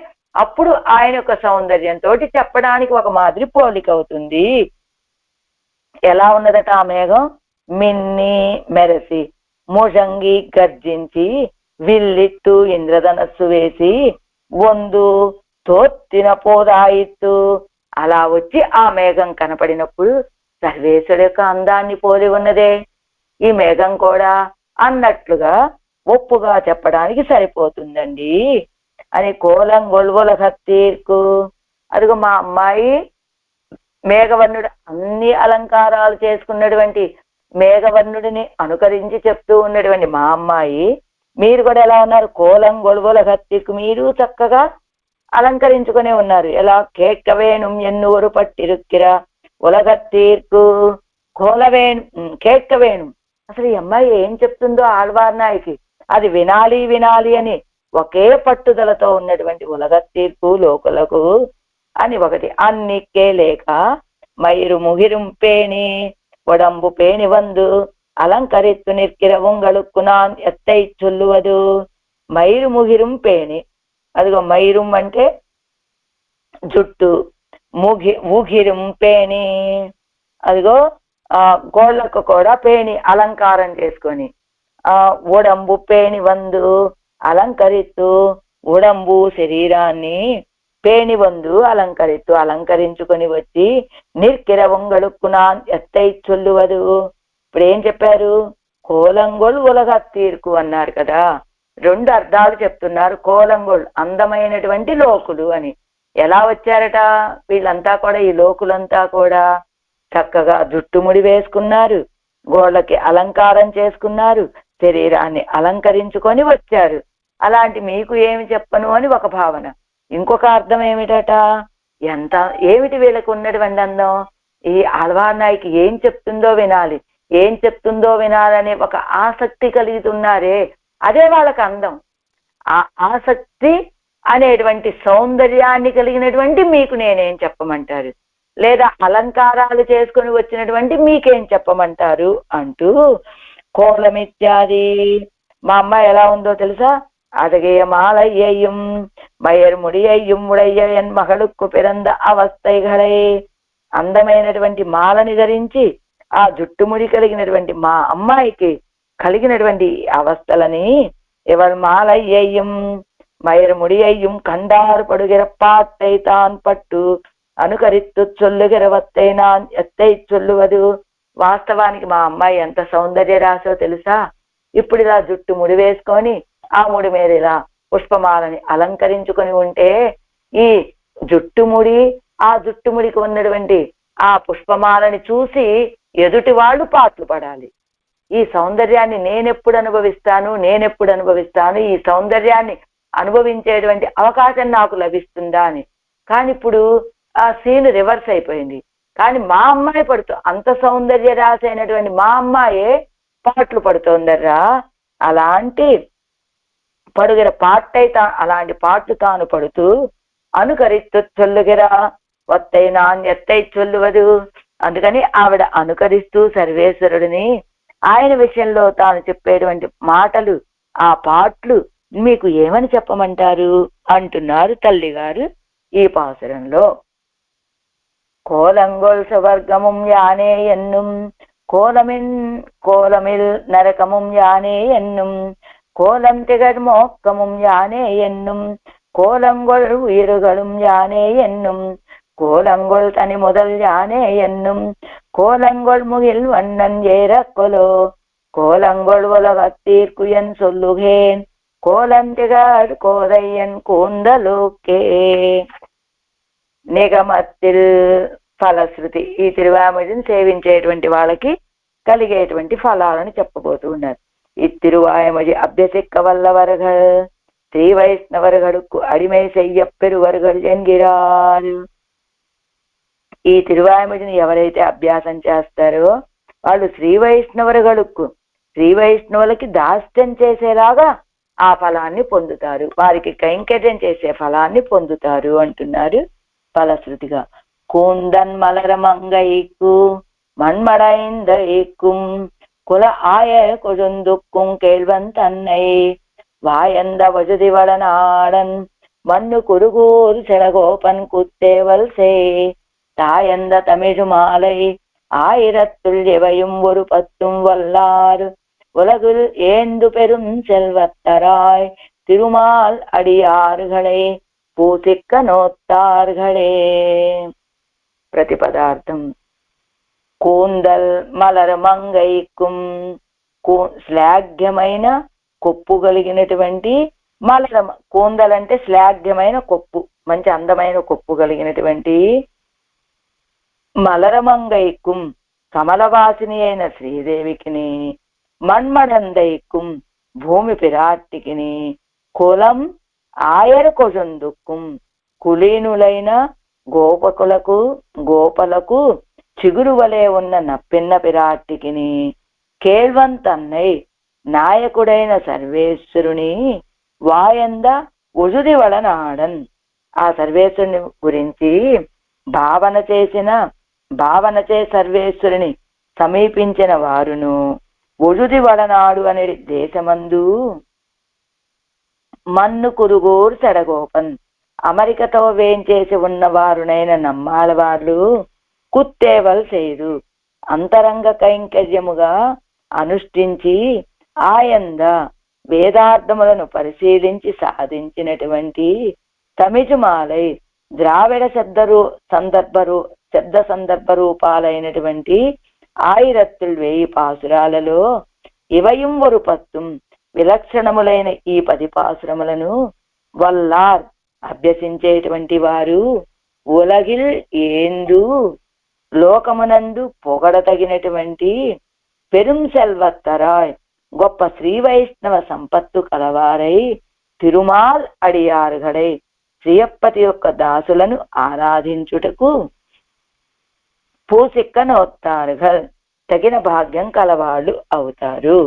అప్పుడు ఆయన యొక్క సౌందర్యంతో చెప్పడానికి ఒక మాదిరి పోలిక అవుతుంది. ఎలా ఉన్నదట ఆ మేఘం? మిన్ని మెరసి, ముజంగి గర్జించి, విల్లిట్టు ఇంద్రధనస్సు వేసి, వందు తోత్తిన పోదాయిత్తు అలా వచ్చి ఆ మేఘం కనపడినప్పుడు సర్వేశ్వరుడు యొక్క అందాన్ని పోలి ఉన్నదే. ఈ మేఘం కూడా అన్నట్లుగా ఒప్పుగా చెప్పడానికి సరిపోతుందండి అని కోలంగొల్వల హత్తీర్కు. అదిగో మా అమ్మాయి మేఘవర్ణుడు అన్ని అలంకారాలు చేసుకున్నటువంటి మేఘవర్ణుడిని అనుకరించి చెప్తూ ఉన్నటువంటి మా అమ్మాయి మీరు కూడా ఎలా ఉన్నారు? కోలంగొల్వల హత్తికు మీరు చక్కగా అలంకరించుకునే ఉన్నారు. ఎలా? కేక్కవేణు ఎన్నూరు పట్టిరుక్కిర ఉలగత్తీర్కు కేక్కవేణు. అసలు ఈ అమ్మాయి ఏం చెప్తుందో ఆళ్వార్నాయికి అది వినాలి అని ఒకే పట్టుదలతో ఉన్నటువంటి ఉలగత్తీర్కు లోకులకు అని ఒకటి. అన్నిక్కే లేక మైరు ముగిరుం పేణి ఉడంబు పేణి వందు అలంకరిత్తు నిర్కిర ఉంగళుక్కు నాన్ ఎత్తై చొల్లువదు. మైరు ముగిరుం పేణి. అదిగో మైరుం అంటే జుట్టు, ఊగిరుం పేణి అదిగో గోళ్లకు కూడా పేణి అలంకారం చేసుకొని ఉడంబు పేణి వందు అలంకరిత్తు ఉడంబు శరీరాన్ని పేణి వందు అలంకరించుకొని వచ్చి నిర్కిర ఉంగళుక్కునాన్ ఎత్తై చొల్లువదు. ఇప్పుడు ఏం చెప్పారు? కోలంగొల్ ఉలగత్తీర్కు అన్నారు కదా. రెండు అర్థాలు చెప్తున్నారు. కోలంగొల్ అందమైనటువంటి లోకులు అని. ఎలా వచ్చారట వీళ్ళంతా కూడా? ఈ లోకులంతా కూడా చక్కగా జుట్టుముడి వేసుకున్నారు, గోళ్ళకి అలంకారం చేసుకున్నారు, శరీరాన్ని అలంకరించుకొని వచ్చారు. అలాంటి మీకు ఏమి చెప్పను అని ఒక భావన. ఇంకొక అర్థం ఏమిటట? ఏమిటి వీళ్ళకు ఉన్నటువంటి అందం? ఈ ఆళ్వార్నాయికి ఏం చెప్తుందో వినాలనే ఒక ఆసక్తి కలుగుతున్నారే, అదే వాళ్ళకి అందం. ఆ ఆసక్తి అనేటువంటి సౌందర్యాన్ని కలిగినటువంటి మీకు నేనేం చెప్పమంటారు? లేదా అలంకారాలు చేసుకుని వచ్చినటువంటి మీకేం చెప్పమంటారు అంటూ కోలమిత్యాది. మా అమ్మాయి ఎలా ఉందో తెలుసా? అదగియ మాలయ్యయ్యం మయర్ ముడియయ్యం ఉడయ్యన్ మகளுక్కు పిరంద అవస్థైగళై. అందమైనటువంటి మాలని ధరించి ఆ జుట్టుముడి కలిగినటువంటి మా అమ్మాయికి కలిగినటువంటి అవస్థలని ఇవల్ మాలయ్యయ్యం మయర్ ముడియయ్యం కండారు పడుగిర పాట్టై తాన్ పట్టు అనుకరిత్తు చొల్లుగిరవత్తై నాన్ ఎత్తై చొల్లువదు. వాస్తవానికి మా అమ్మాయి ఎంత సౌందర్య రాశో తెలుసా? ఇప్పుడు ఇలా జుట్టు ముడి వేసుకొని ఆ ముడి మీద ఇలా పుష్పమాలని అలంకరించుకొని ఉంటే ఈ జుట్టుముడి ఆ జుట్టుముడికి ఉన్నటువంటి ఆ పుష్పమాలని చూసి ఎదుటి వాళ్ళు పాటలు పడాలి. ఈ సౌందర్యాన్ని నేనెప్పుడు అనుభవిస్తాను, ఈ సౌందర్యాన్ని అనుభవించేటువంటి అవకాశం నాకు లభిస్తుందా అని. కానీ ఇప్పుడు ఆ సీన్ రివర్స్ అయిపోయింది. కానీ మా అమ్మాయి అంత సౌందర్య రాశి అయినటువంటి మా అమ్మాయే పాటలు పడుతోందర్రా. అలాంటి పడుగిర పాటై అలాంటి పాటలు తాను పడుతూ అనుకరిస్తూ చొల్లుగిరా వత్తై నాణ్యత్తై చొల్లువదు. అందుకని ఆవిడ అనుకరిస్తూ సర్వేశ్వరుడిని ఆయన విషయంలో తాను చెప్పేటువంటి మాటలు ఆ పాటలు మీకు ఏమని చెప్పమంటారు అంటున్నారు తల్లిగారు ఈ పాసురంలో. கோலங்கொள் சுவர்க்கமும் யானே என்னும் கோலமில் நரகமும் யானே என்னும் கோலம் திகழ் மோக்கமும் யானே என்னும் கோலங்கொள் உயிர்களும் யானே என்னும் கோலங்கொள் தனி முதல் யானே என்னும் கோலங்கொள் முகில் வண்ணன் ஏறக்கொலோ கோலங்கொள் உலகத்தீர்க்குயன் சொல்லுகேன் கோலந்திகழ் கோதையன் கூந்தலோக்கே. నిగమత్తిల్ ఫలశ్రుతి. ఈ తిరువాయిమొழிని సేవించేటువంటి వాళ్ళకి కలిగేటువంటి ఫలాలను చెప్పబోతూ ఉన్నారు. இத்திருவாய்மொழி அபியசிக்க வல்லவர்கள் ஸ்ரீ வைஷ்ணவர்களுக்கு அடிமை செய்ய பெறுவர்கள் என்கிறார். ఈ తిరువాయిమొழிని ఎవరైతే అభ్యాసం చేస్తారో వాళ్ళు శ్రీ వైష్ణవులకి దాస్యం చేసేలాగా ఆ ఫలాన్ని పొందుతారు, వారికి కైంకర్యం చేసే ఫలాన్ని పొందుతారు అంటున్నారు பலஸ்ருதிகா. கூந்தன் மலரமங்கைக்கு மண்மடைந்தேக்கும் குல ஆய கொழுந்துக்கும் கேள்வன் தன்னை வாயந்த வஜுதி வளநாடன் மண்ணு குருகூர் செலகோபன் குத்தேவல் சே தாயந்த தமிழு மாலை ஆயிரத்துள் எவையும் ஒரு பத்தும் வல்லார் உலகில் ஏந்து பெரும் செல்வத்தராய் திருமால் அடியாறுகளை పూసిక్క నోత్తార్ఘడే. ప్రతిపదార్థం కూందల్ మలర మంగైకుం. శ్లాఘ్యమైన కొప్పు కలిగినటువంటి మలర. కూందల్ అంటే శ్లాఘ్యమైన కొప్పు, మంచి అందమైన కొప్పు కలిగినటువంటి మలరమంగైకుం కమలవాసిని అయిన శ్రీదేవికిని, మన్మడందైకుం భూమి పిరాట్టికిని, కులం ఆయర కొజందుక్కుం కులీనులైన గోపలకు చిగురు వలె ఉన్న నప్పిన్న పిరాట్టికిని, కేళ్వంతన్నై నాయకుడైన సర్వేశ్వరుని వాయంద ఉజుది వలనాడన్. ఆ సర్వేశ్వరుని గురించి భావనచే సర్వేశ్వరుని సమీపించిన వారును ఉజుది వలనాడు అనే దేశమందు మన్ను కురుగోరు సెడగోపన్ అమరికతో వేంచేసి ఉన్నవారునైన నమ్మాల వాళ్ళు కుత్తేవల్ చేయదు అంతరంగ కైంకర్యముగా అనుష్ఠించి ఆయంద వేదార్థములను పరిశీలించి సాధించినటువంటి తమిజుమాలై ద్రావిడ శబ్ద సందర్భ రూపాలైనటువంటి 1000 పాసురాలలో ఇవయం ఒక పత్తుం విలక్షణములైన ఈ 10 పాసురములను వల్లార్ అభ్యసించేటువంటి వారు ఉలగిల్ ఏందు లోకమునందు పొగడతగినటువంటి పెరుం సెల్వత్తరాయ్ గొప్ప శ్రీ వైష్ణవ సంపత్తు కలవారై తిరుమాల్ అడియారుగడై శ్రీయప్పతి యొక్క దాసులను ఆరాధించుటకు పూసిక్కనొత్తారుగల్ తగిన భాగ్యం కలవాళ్ళు అవుతారు.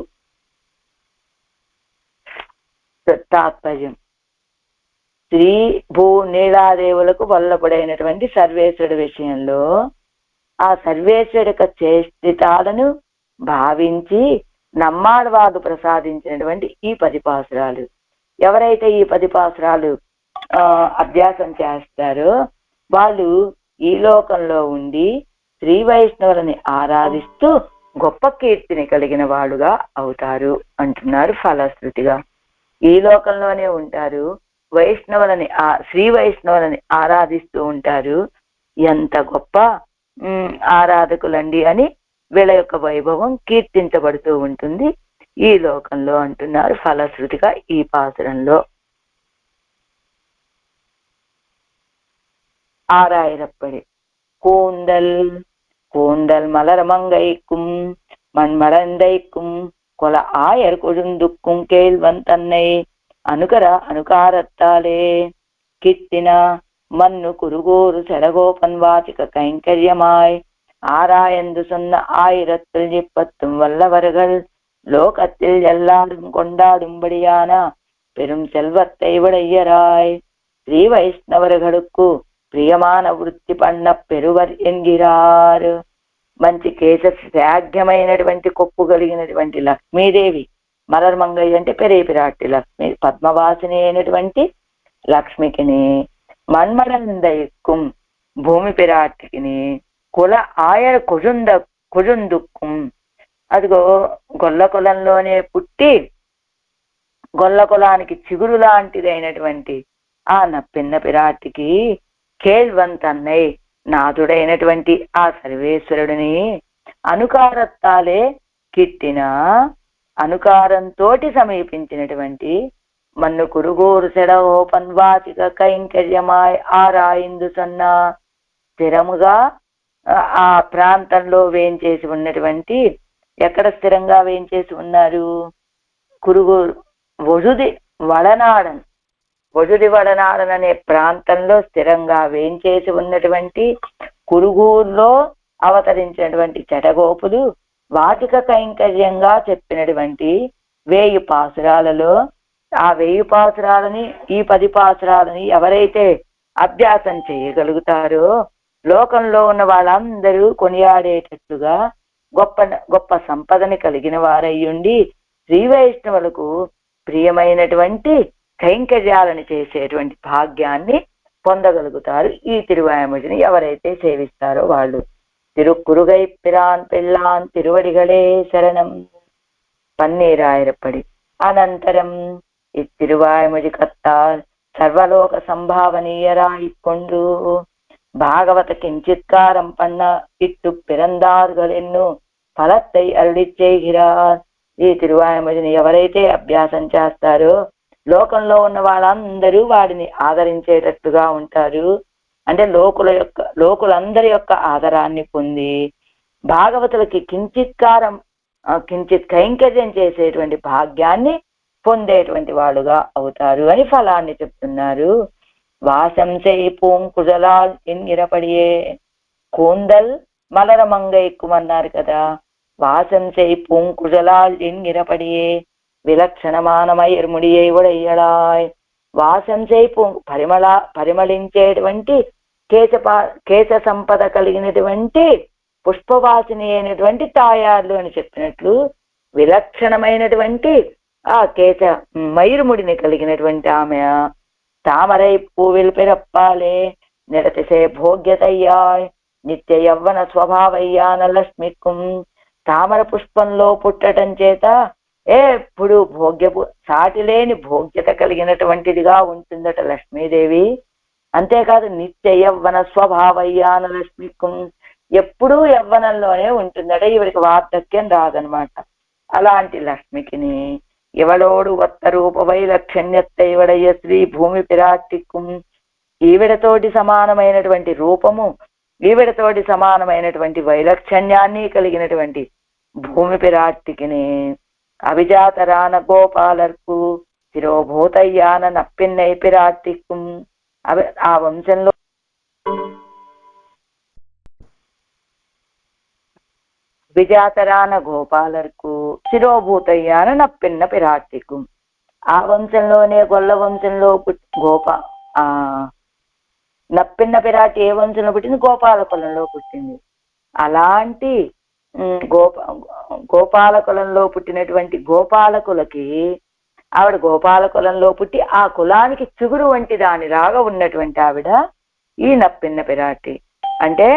తాత్పర్యం శ్రీ భూ నీలాదేవులకు వల్లభుడైనటువంటి సర్వేశ్వరుడి విషయంలో ఆ సర్వేశ్వరుడి యొక్క చేష్టితాలను భావించి నమ్మాడవాడు ప్రసాదించినటువంటి ఈ 10 పాసురాలు. ఎవరైతే ఈ 10 పాసురాలు అభ్యాసం చేస్తారో వాళ్ళు ఈ లోకంలో ఉండి శ్రీ వైష్ణవులని ఆరాధిస్తూ గొప్ప కీర్తిని కలిగిన వాళ్ళుగా అవుతారు అంటున్నారు ఫలశ్రుతిగా. ఈ లోకంలోనే ఉంటారు, వైష్ణవులని శ్రీ వైష్ణవులని ఆరాధిస్తూ ఉంటారు. ఎంత గొప్ప ఆరాధకులండి అని వీళ్ళ యొక్క వైభవం కీర్తించబడుతూ ఉంటుంది ఈ లోకంలో అంటున్నారు ఫలశ్రుతిగా ఈ పాసురంలో. ஆறாயிரப்படி கூந்தல் கூந்தல் மலர் மங்கைக்கும் மண்மடந்தைக்கும் கொல ஆயர் கொழுந்துக்கும் கேள்வன் தன்னை அனுகர அனுகாரத்தாலே கித்தின மண்ணு குருகோரு செடகோபன் வாசிக்க கைங்கரியமாய் ஆராயந்து சொன்ன 1010 வல்லவர்கள் லோகத்தில் எல்லாரும் கொண்டாடும்படியான பெரும் செல்வத்தை உடையராய் ஸ்ரீ வைஷ்ணவர்களுக்கு ప్రియమాన వృత్తి పన్న పెరువర్ ఎన్గిరారు. మంచి కేశశాగ్యమైనటువంటి కొప్పు కలిగినటువంటి లక్ష్మీదేవి, మలర్మంగయ్య అంటే పెరేపిరాటి లక్ష్మి, పద్మవాసిని అయినటువంటి లక్ష్మికిని, మన్మడందయక్కుం భూమి పిరాటికిని, కుల ఆయర కుజుందుక్కుం అదిగో గొల్ల కులంలోనే పుట్టి గొల్ల కులానికి చిగురు లాంటిదైనటువంటి ఆ నప్పిన్న పిరాటికి కేల్వంతన్నై నాథుడైనటువంటి ఆ సర్వేశ్వరుడిని అనుకారత్తాలే కిట్టిన అనుకారంతో సమీపించినటువంటి మన్ను కురుగోరు సెడవోపన్వాసిక కైంకర్యమాయ్ ఆరాయిందు సన్న స్థిరముగా ఆ ప్రాంతంలో వేంచేసి ఉన్నటువంటి, ఎక్కడ స్థిరంగా వేంచేసి ఉన్నారు? కురుగోరు వజుది వడనాడన్ వజుది వడనాడన్ అనే ప్రాంతంలో స్థిరంగా వేంచేసి ఉన్నటువంటి కురుగూరులో అవతరించినటువంటి చటగోపులు వాటిక కైంకర్యంగా చెప్పినటువంటి 1000 పాసురాలలో ఆ 1000 పాసురాలని ఈ 10 పాసురాలని ఎవరైతే అభ్యాసం చేయగలుగుతారో లోకంలో ఉన్న వాళ్ళందరూ కొనియాడేటట్లుగా గొప్ప గొప్ప సంపదని కలిగిన వారయ్యుండి శ్రీ వైష్ణవులకు ప్రియమైనటువంటి కైంకర్యాలను చేసేటువంటి భాగ్యాన్ని పొందగలుగుతారు ఈ తిరువాయముడిని ఎవరైతే సేవిస్తారో వాళ్ళు. తిరుక్కురుగై పిరాన్ పిల్లాన్ తిరువడిగళే శరణం. పన్నీరాయిరప్పడి అనంతరం ఇత్తిరువాయముడి కత్తాల్ సర్వలోక సంభావనీయరాయికొండు భాగవత కించిత్కారం పన్న ఇట్టు పిరందార్గలెన్ను ఫలత్తై అరుడిచ్చేగిరార్. ఈ తిరువాయముడిని ఎవరైతే అభ్యాసం చేస్తారో లోకంలో ఉన్న వాళ్ళందరూ వాడిని ఆదరించేటట్టుగా ఉంటారు. అంటే లోకులందరి యొక్క ఆదరాన్ని పొంది భాగవతులకి కించిత్ కైంకర్యం చేసేటువంటి భాగ్యాన్ని పొందేటువంటి వాళ్ళుగా అవుతారు అని ఫలాన్ని చెప్తున్నారు. వాసం చేయి పూంకుజలాల్ ఇరపడియే కూందల్ మలర మంగైక్కుమన్నారు కదా. వాసం చేయి పూంకుజలాల్ ఇరపడియే విలక్షణమానమయర్ముడియై ఉడయ్యడాయ్. వాసం చేయి పరిమళించేటువంటి కేశ సంపద కలిగినటువంటి పుష్పవాసిని అయినటువంటి తాయార్లు అని చెప్పినట్లు విలక్షణమైనటువంటి ఆ కేశ మయూర్ముడిని కలిగినటువంటి ఆమె తామరై పూవిల్ పిరప్పాలే నిరతిసే భోగ్యతయ్యాయ్ నిత్య యవ్వన స్వభావయ్యాన లక్ష్మికుం. తామర పుష్పంలో పుట్టడం చేత ఎప్పుడు సాటి లేని భోగ్యత కలిగినటువంటిదిగా ఉంటుందట లక్ష్మీదేవి. అంతేకాదు నిత్య యవ్వన స్వభావయ్యాన లక్ష్మికుం, ఎప్పుడూ యవ్వనంలోనే ఉంటుందట, ఈవిడికి వార్ధక్యం రాదనమాట. అలాంటి లక్ష్మికిని ఇవడోడు వత్త రూప వైలక్షణ్యత్త ఇవడయ్య శ్రీ భూమి పిరాటికుం. ఈవిడతోటి సమానమైనటువంటి రూపము, ఈవిడతోటి సమానమైనటువంటి వైలక్షణ్యాన్ని కలిగినటువంటి భూమి పిరాటికిని అభిజాతరాన గోపాలర్కు శిరోభూతయ్యాన నప్పిన్నై పిరాటికుం. ఆ వంశంలో విజాతరాన గోపాలర్కు శిరోభూతయ్యాన నప్పిన్న పిరాటికుం. ఆ వంశంలోనే గొల్ల వంశంలో ఆ నప్పిన్న పిరాటి ఏ వంశంలో పుట్టింది? గోపాలకులంలో పుట్టింది. అలాంటి గోపాలకులంలో పుట్టినటువంటి గోపాలకులకి ఆవిడ గోపాలకులంలో పుట్టి ఆ కులానికి చిగురు వంటి దానిలాగా ఉన్నటువంటి ఆవిడ ఈ నప్పిన్న పిరాటి. అంటే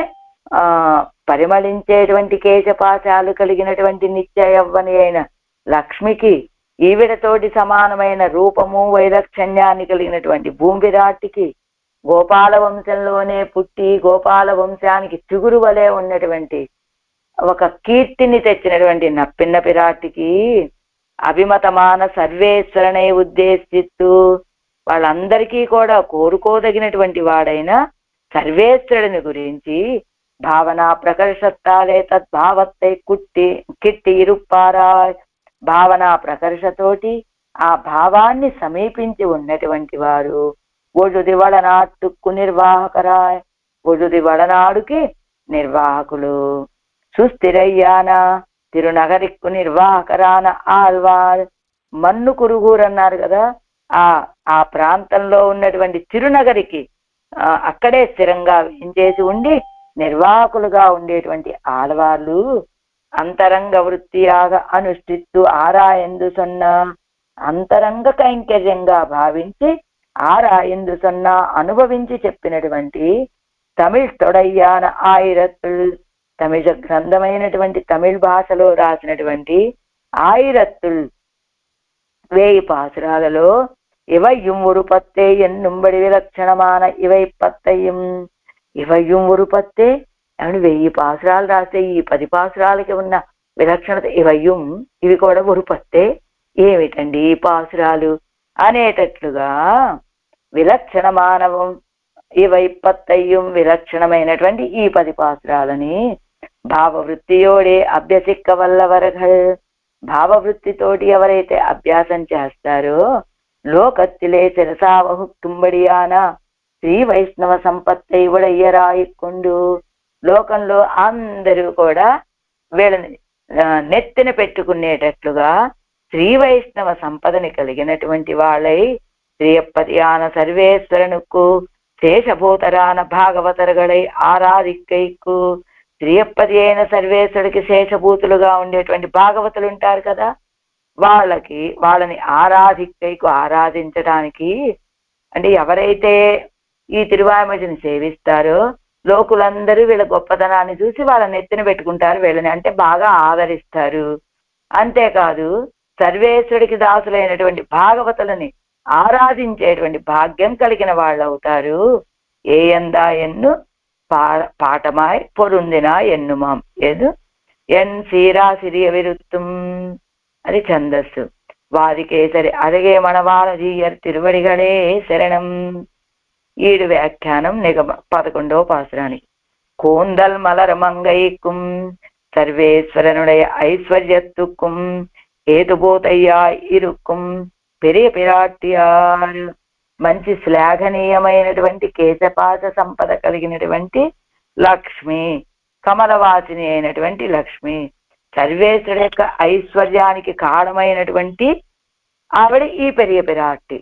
పరిమళించేటువంటి కేశపాశాలు కలిగినటువంటి నిత్య యవ్వని అయిన లక్ష్మికి ఈవిడతోటి సమానమైన రూపము వైలక్షణ్యాన్ని కలిగినటువంటి భూమి పిరాటికి గోపాల వంశంలోనే పుట్టి గోపాల వంశానికి చిగురు వలె ఉన్నటువంటి ఒక కీర్తిని తెచ్చినటువంటి నప్పిన్న పిరాటికి అభిమతమాన సర్వేశ్వరనే ఉద్దేశిస్తూ వాళ్ళందరికీ కూడా కోరుకోదగినటువంటి వాడైన సర్వేశ్వరుని గురించి భావన ప్రకర్షత్తాలే తద్భావత్తై కిట్టి ఇరుప్పారాయ్ భావన ప్రకర్షతోటి ఆ భావాన్ని సమీపించి ఉన్నటువంటి వారు ఒడుది వడనాట్టుకు నిర్వాహకరాయ్ ఒడుది వడనాడుకి నిర్వాహకులు సుస్థిరయ్యాన తిరునగరిక్కు నిర్వాహకరాన ఆల్వార్ మన్ను కురుగురు అన్నారు కదా. ఆ ప్రాంతంలో ఉన్నటువంటి తిరునగరికి అక్కడే స్థిరంగా వేయించేసి ఉండి నిర్వాహకులుగా ఉండేటువంటి ఆడవాళ్ళు అంతరంగ వృత్తియాగ అనుష్ఠిత్తు ఆరాయందు సొన్న అంతరంగ కైంకర్యంగా భావించి ఆరాయందు సొన్న అనుభవించి చెప్పినటువంటి తమిళ్ తొడయ్యాన ఆయిరత్తుల్ తమిళ గ్రంథమైనటువంటి తమిళ్ భాషలో రాసినటువంటి ఆయిరత్తుల్ 1000 పాసురాలలో இவையும் ஒரு பத்தே என்னும்படி విలక్షణమాన ఇవై పత్తయ్యం ఇవయ్యం ஒரு పత్తే అని 1000 పాసురాలు రాస్తే ఈ 10 పాసురాలకి ఉన్న విలక్షణత ఇవయ్యం ఇవి కూడా ఒక పత్తే ఏమిటండి ఈ పాసురాలు అనేటట్లుగా విలక్షణమానవం ఇవై పత్తయ్యం విలక్షణమైనటువంటి ఈ 10 పాసురాలని భావవృత్తియోడే అభ్యసిక్క వల్లవరగల్ భావవృత్తితోటి ఎవరైతే అభ్యాసం చేస్తారో లోకత్తిలే శిరసావహుక్తుంబడియాన శ్రీ వైష్ణవ సంపత్తై ఉడయ్యరాయికొండు లోకంలో అందరూ కూడా వీళ్ళని నెత్తిన పెట్టుకునేటట్లుగా శ్రీ వైష్ణవ సంపదని కలిగినటువంటి వాళ్ళై శ్రీయప్పతియాన సర్వేశ్వరనుకు శేషభూతరాన భాగవతరగళై ఆరాధిక్కైకు శ్రీయప్పతి అయిన సర్వేశ్వరుడికి శేషభూతులుగా ఉండేటువంటి భాగవతులు ఉంటారు కదా, వాళ్ళని ఆరాధిక్కైకు ఆరాధించడానికి అంటే ఎవరైతే ఈ తిరువాయిమజిని సేవిస్తారో లోకులందరూ వీళ్ళ గొప్పతనాన్ని చూసి వాళ్ళని ఎత్తిన పెట్టుకుంటారు, వీళ్ళని అంటే బాగా ఆదరిస్తారు. అంతేకాదు సర్వేశ్వరుడికి దాసులైనటువంటి భాగవతులని ఆరాధించేటువంటి భాగ్యం కలిగిన వాళ్ళు అవుతారు. ఏ ఎందా ఎన్ను పాఠమాయ్ పొరుందినా ఎన్నుమాం ఏదు ఎన్ సీరా సిరియ విరుత్తం అది ఛందస్సు. వాదికేసరి అదగే మణవాళజీయర్ తిరువడిగడే శరణం. ఈడు వ్యాఖ్యానం నిగమ 11వ పాసురానికి. కూందల్ మలర్ మంగైக்கும் సర్వేశ్వరనుடைய ఐశ్వర్యத்துக்கும் ఏతుబోతయ్యాయ్ ఇరుక్కుం పెరియ పిరాటియార్. మంచి శ్లాఘనీయమైనటువంటి కేశపాశ సంపద కలిగినటువంటి లక్ష్మి, కమలవాసిని అయినటువంటి లక్ష్మి, సర్వేశ్వరుడు యొక్క ఐశ్వర్యానికి కారణమైనటువంటి ఆవిడ ఈ పెరియ పిరాటి.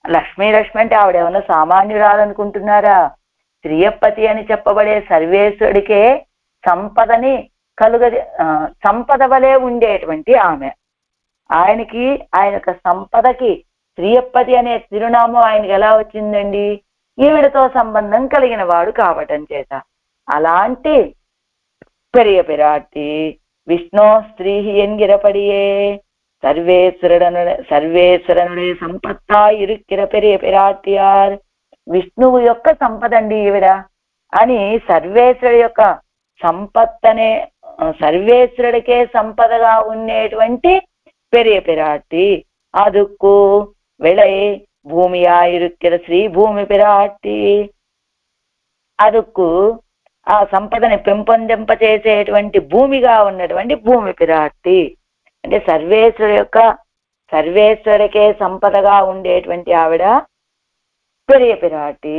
లక్ష్మీ అంటే ఆవిడ ఏమన్నా సామాన్యురాలనుకుంటున్నారా? శ్రీయప్పతి అని చెప్పబడే సర్వేశ్వరుడికే సంపదని సంపద వలె ఉండేటువంటి ఆమె. ఆయన యొక్క సంపదకి శ్రీయప్పతి అనే తిరునామం ఆయనకి ఎలా వచ్చిందండి? ఈవిడతో సంబంధం కలిగిన వాడు కావటం చేత. అలాంటి పెరియ పిరాటి విష్ణు స్త్రీ ఎన్గిరపడియే సర్వేశ్వరనుడే సంపత్తా ఇరుక్కిర పెరియ పిరాటియార్. విష్ణువు యొక్క సంపదండి ఈవిడ అని సర్వేశ్వరుడు యొక్క సంపత్తనే సర్వేశ్వరుడికే సంపదగా ఉండేటువంటి పెరియ పిరాటి. అదుక్కు వెళై భూమియాయిరుక్కిర శ్రీ భూమి పిరాటి. అదుక్కు ఆ సంపదని పెంపొందింపచేసేటువంటి భూమిగా ఉన్నటువంటి భూమి పిరాటి. అంటే సర్వేశ్వరుడికే సంపదగా ఉండేటువంటి ఆవిడ పెరియ పిరాటి.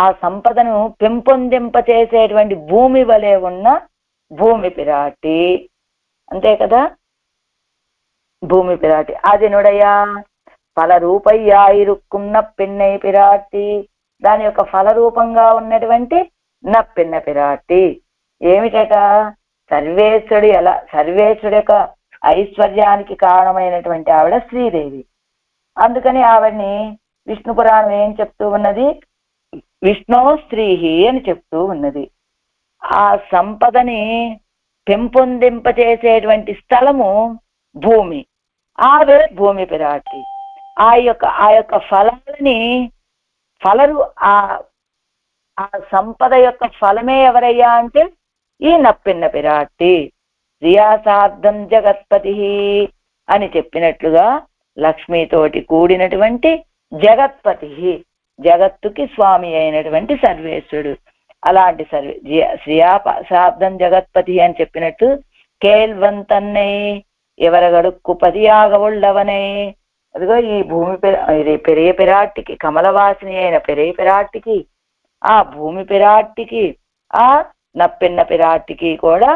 ఆ సంపదను పెంపొందింపచేసేటువంటి భూమి వలె ఉన్న భూమి పిరాటి. అంతే కదా, భూమి పిరాటి. అది నుడయా ఫలరూపయ్యాయిరుక్కుం నప్పెన్నై పిరాట్టి, దాని యొక్క ఫలరూపంగా ఉన్నటువంటి నప్పెన్న పిరాట్టి. ఏమిటట? సర్వేశ్వరుడి యొక్క ఐశ్వర్యానికి కారణమైనటువంటి ఆవిడ శ్రీదేవి. అందుకని ఆవిడ్ని విష్ణు పురాణం ఏం చెప్తూ ఉన్నది? విష్ణో స్త్రీహి అని చెప్తూ ఉన్నది. ఆ సంపదని పెంపొందింపచేసేటువంటి స్థలము భూమి, ఆవే భూమి పిరాటి. ఆ యొక్క ఫలాలని ఆ సంపద యొక్క ఫలమే ఎవరయ్యా అంటే ఈ నప్పెన్న పిరాటి. శ్రియాసార్థం జగత్పతి అని చెప్పినట్లుగా లక్ష్మితోటి కూడినటువంటి జగత్పతి, జగత్తుకి స్వామి అయినటువంటి సర్వేశ్వరుడు. అలాంటి శ్రియాసార్థం జగత్పతి అని చెప్పినట్టు కేల్వంతన్నై ఎవరగడుక్కు పదియాగ ఉళ్ళవనై. అదిగో ఈ భూమి పెరియ పిరాట్టికి, కమలవాసిని అయిన పెరియ పిరాట్టికి, ఆ భూమి పిరాట్టికి, ఆ నప్పెన్న పిరాట్టికి కూడా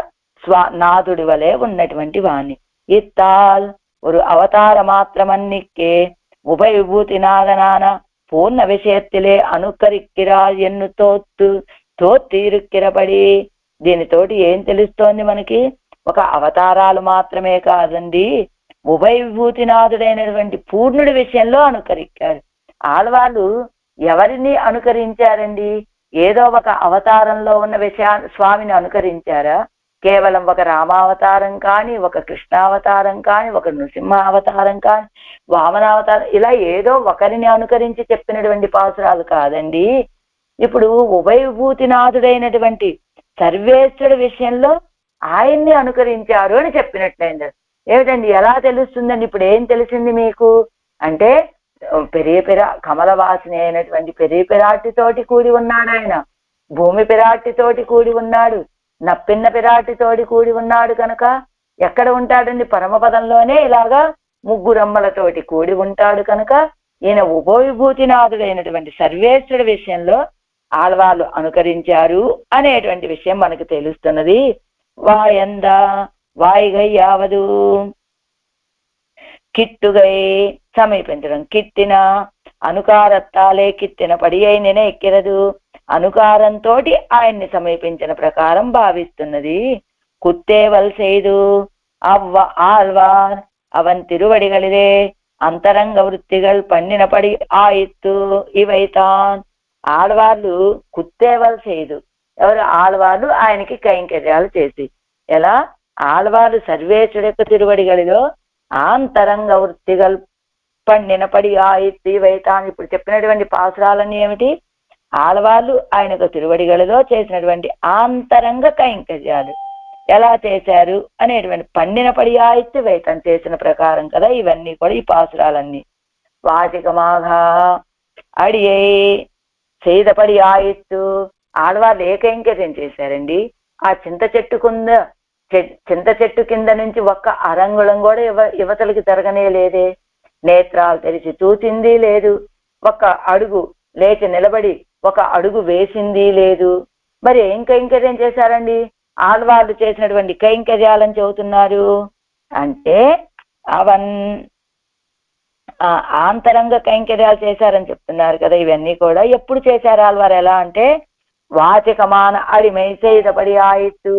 నాదుడి వలె ఉన్నటువంటి వాణి. ఇత్తాల్ ஒரு அவதார மாத்திரமன்னிக்கே உபய விபூதி நாதனான பூர்ண விஷயத்திலே అనుకరిక్కిరాల్ ఎన్ను తోత్తిరుక్కిరబడి. దీనితోటి ఏం తెలుస్తోంది మనకి? ఒక అవతారాలు మాత్రమే కాదండి, ఉభయ విభూతినాథుడైనటువంటి పూర్ణుడి విషయంలో అనుకరించారు. ఆడవాళ్ళు ఎవరిని అనుకరించారండి? ఏదో ఒక అవతారంలో ఉన్న స్వామిని అనుకరించారా? కేవలం ఒక రామావతారం కానీ, ఒక కృష్ణావతారం కానీ, ఒక నృసింహ అవతారం కానీ, వామనావతారం, ఇలా ఏదో ఒకరిని అనుకరించి చెప్పినటువంటి పాసురాలు కాదండి. ఇప్పుడు ఉభయ విభూతినాథుడైనటువంటి సర్వేశ్వరుడి విషయంలో ఆయన్ని అనుకరించారు అని చెప్పినట్లయింది. ఏమిటండి, ఎలా తెలుస్తుందండి? ఇప్పుడు ఏం తెలిసింది మీకు అంటే, కమలవాసిని అయినటువంటి పెరియ పిరాటితోటి కూడి ఉన్నాడు ఆయన, భూమి పిరాటితోటి కూడి ఉన్నాడు, నప్పిన్న పిరాటితోటి కూడి ఉన్నాడు. కనుక ఎక్కడ ఉంటాడండి? పరమపదంలోనే ఇలాగా ముగ్గురమ్మలతోటి కూడి ఉంటాడు. కనుక ఈయన ఉభయభూతినాథుడైనటువంటి సర్వేశ్వరుడి విషయంలో ఆళ్వాళ్ళు అనుకరించారు అనేటువంటి విషయం మనకు తెలుస్తున్నది. వాయంద వాయిగయ్యావదు కిట్టుగై సమీపించడం, కిట్టిన అనుకారత్తాలే కిట్టిన పడి అయిననే ఎక్కిరదు. అనుకారంతో ఆయన్ని సమీపించిన ప్రకారం భావిస్తున్నది. కుత్తేవల్ செய்து ஆழ்வார் அவன் திருவடிகளிலே అంతరంగ వృత్తిகள் పన్నినపడి ఆయిత్తు ఇవైతాన్. ఆడవాళ్ళు కుత్తేవల్ చేయదు, ఎవరు? ఆడవాళ్ళు ఆయనకి కైంకర్యాలు చేసి. ఎలా? ఆడవాళ్ళు సర్వేశ్వరుడి యొక్క తిరువడిగలిలో ఆంతరంగ వృత్తిகள் పన్నినపడి ఆయిత్తు ఇవైతాన్. ఇప్పుడు చెప్పినటువంటి పాసురాలన్నీ ఏమిటి? ఆడవాళ్ళు ఆయన యొక్క తిరువడిగలిలో చేసినటువంటి ఆంతరంగ కైంకర్యాలు ఎలా చేశారు అనేటువంటి పన్నినపడి ఆయిత్తు ఇవైతాన్ చేసిన ప్రకారం కదా ఇవన్నీ కూడా ఈ పాసురాలన్నీ. వాచికమాగా అడియై చేదపడి ఆయిత్తు. ఆడవాళ్ళు ఏ కైంకర్యం చేశారండి? ఆ చింత చెట్టు కింద నుంచి ఒక్క అరంగుళం కూడా యువతలకి జరగనే లేదే. నేత్రాలు తెరిచి చూసింది లేదు, ఒక్క అడుగు లేచి నిలబడి ఒక అడుగు వేసింది లేదు. మరి ఏం కైంకర్యం చేశారండి? ఆళ్వాళ్ళు చేసినటువంటి కైంకర్యాలని చెబుతున్నారు అంటే ఆంతరంగ కైంకర్యాలు చేశారని చెప్తున్నారు కదా. ఇవన్నీ కూడా ఎప్పుడు చేశారు ఆళ్వారు? ఎలా అంటే వాచికమాన అడిమై చేదపడి ఆయిత్తు.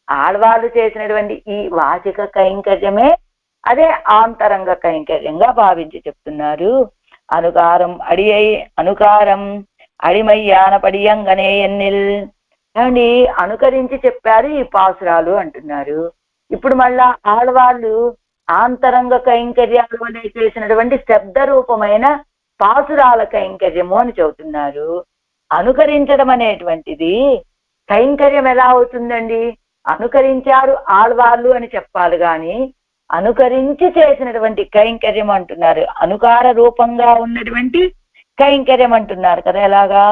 ఆళ్వాళ్ళు చేసినటువంటి ఈ వాచిక కైంకర్యమే అదే ఆంతరంగ కైంకర్యంగా భావించి చెప్తున్నారు. అనుకారం అడిమయ్యానపడియంగనే ఎన్నిల్. ఏమండి, అనుకరించి చెప్పారు ఈ పాసురాలు అంటున్నారు. ఇప్పుడు మళ్ళా ఆడవాళ్ళు ఆంతరంగ కైంకర్యాలు అనే చేసినటువంటి శబ్ద రూపమైన పాసురాల కైంకర్యము అని చెబుతున్నారు. అనుకరించడం అనేటువంటిది కైంకర్యం ఎలా అవుతుందండి? అనుకరించారు ఆళ్వాళ్ళు అని చెప్పాలి గాని అనుకరించి చేసినటువంటి కైంకర్యం అంటున్నారు. అనుకార రూపంగా ఉన్నటువంటి కైంకర్యం అంటున్నారు కదా. ఎలాగా?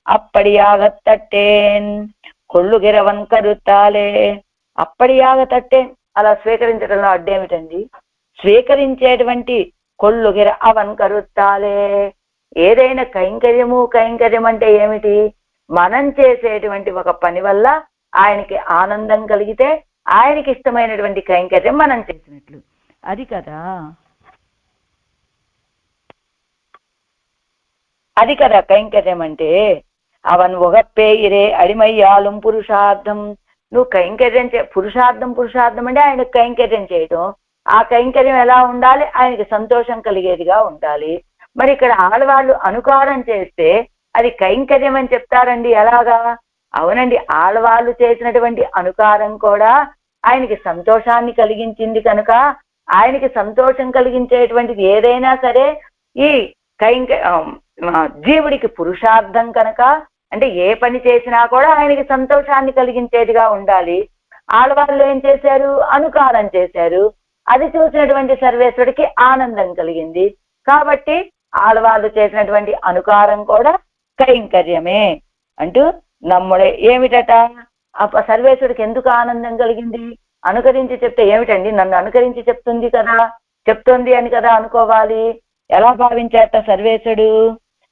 అప్పడియాగత్తట్టేన్ కొళ్ళుగిరవన్ కరుత్తాలే. అప్పడియాగతట్టేన్ అలా స్వీకరించడంలో అడ్డేమిటండి? స్వీకరించేటువంటి కొళ్ళుగిర అవన్ కరుత్తాలే. ఏదైనా కైంకర్యం అంటే ఏమిటి? మనం చేసేటువంటి ఒక పని వల్ల ఆయనకి ఆనందం కలిగితే ఆయనకి ఇష్టమైనటువంటి కైంకర్యం మనం చేసినట్లు, అది కదా. అది కదా కైంకర్యం అంటే. అవన్ ఉగప్పేయిరే అడిమయ్యాலும் పురుషార్థం. నువ్వు కైంకర్యం పురుషార్థం అంటే ఆయనకు కైంకర్యం చేయటం. ఆ కైంకర్యం ఎలా ఉండాలి? ఆయనకి సంతోషం కలిగేదిగా ఉండాలి. మరి ఇక్కడ ఆడవాళ్ళు అనుకారం చేస్తే అది కైంకర్యం అని చెప్తారండి, ఎలాగా? అవునండి, ఆడవాళ్ళు చేసినటువంటి అనుకారం కూడా ఆయనకి సంతోషాన్ని కలిగించింది కనుక ఆయనకి సంతోషం కలిగించేటువంటిది ఏదైనా సరే ఈ జీవుడికి పురుషార్థం కనుక, అంటే ఏ పని చేసినా కూడా ఆయనకి సంతోషాన్ని కలిగించేదిగా ఉండాలి. ఆడవాళ్ళు ఏం చేశారు? అనుకారం చేశారు. అది చూసినటువంటి సర్వేశ్వరుడికి ఆనందం కలిగింది. కాబట్టి ఆడవాళ్ళు చేసినటువంటి అనుకారం కూడా కైంకర్యమే అంటూ నమ్ముడే. ఏమిటట? సర్వేశ్వరుడికి ఎందుకు ఆనందం కలిగింది? అనుకరించి చెప్తే ఏమిటండి, నన్ను అనుకరించి చెప్తుంది అని కదా అనుకోవాలి. ఎలా భావించాట సర్వేశ్వరుడు?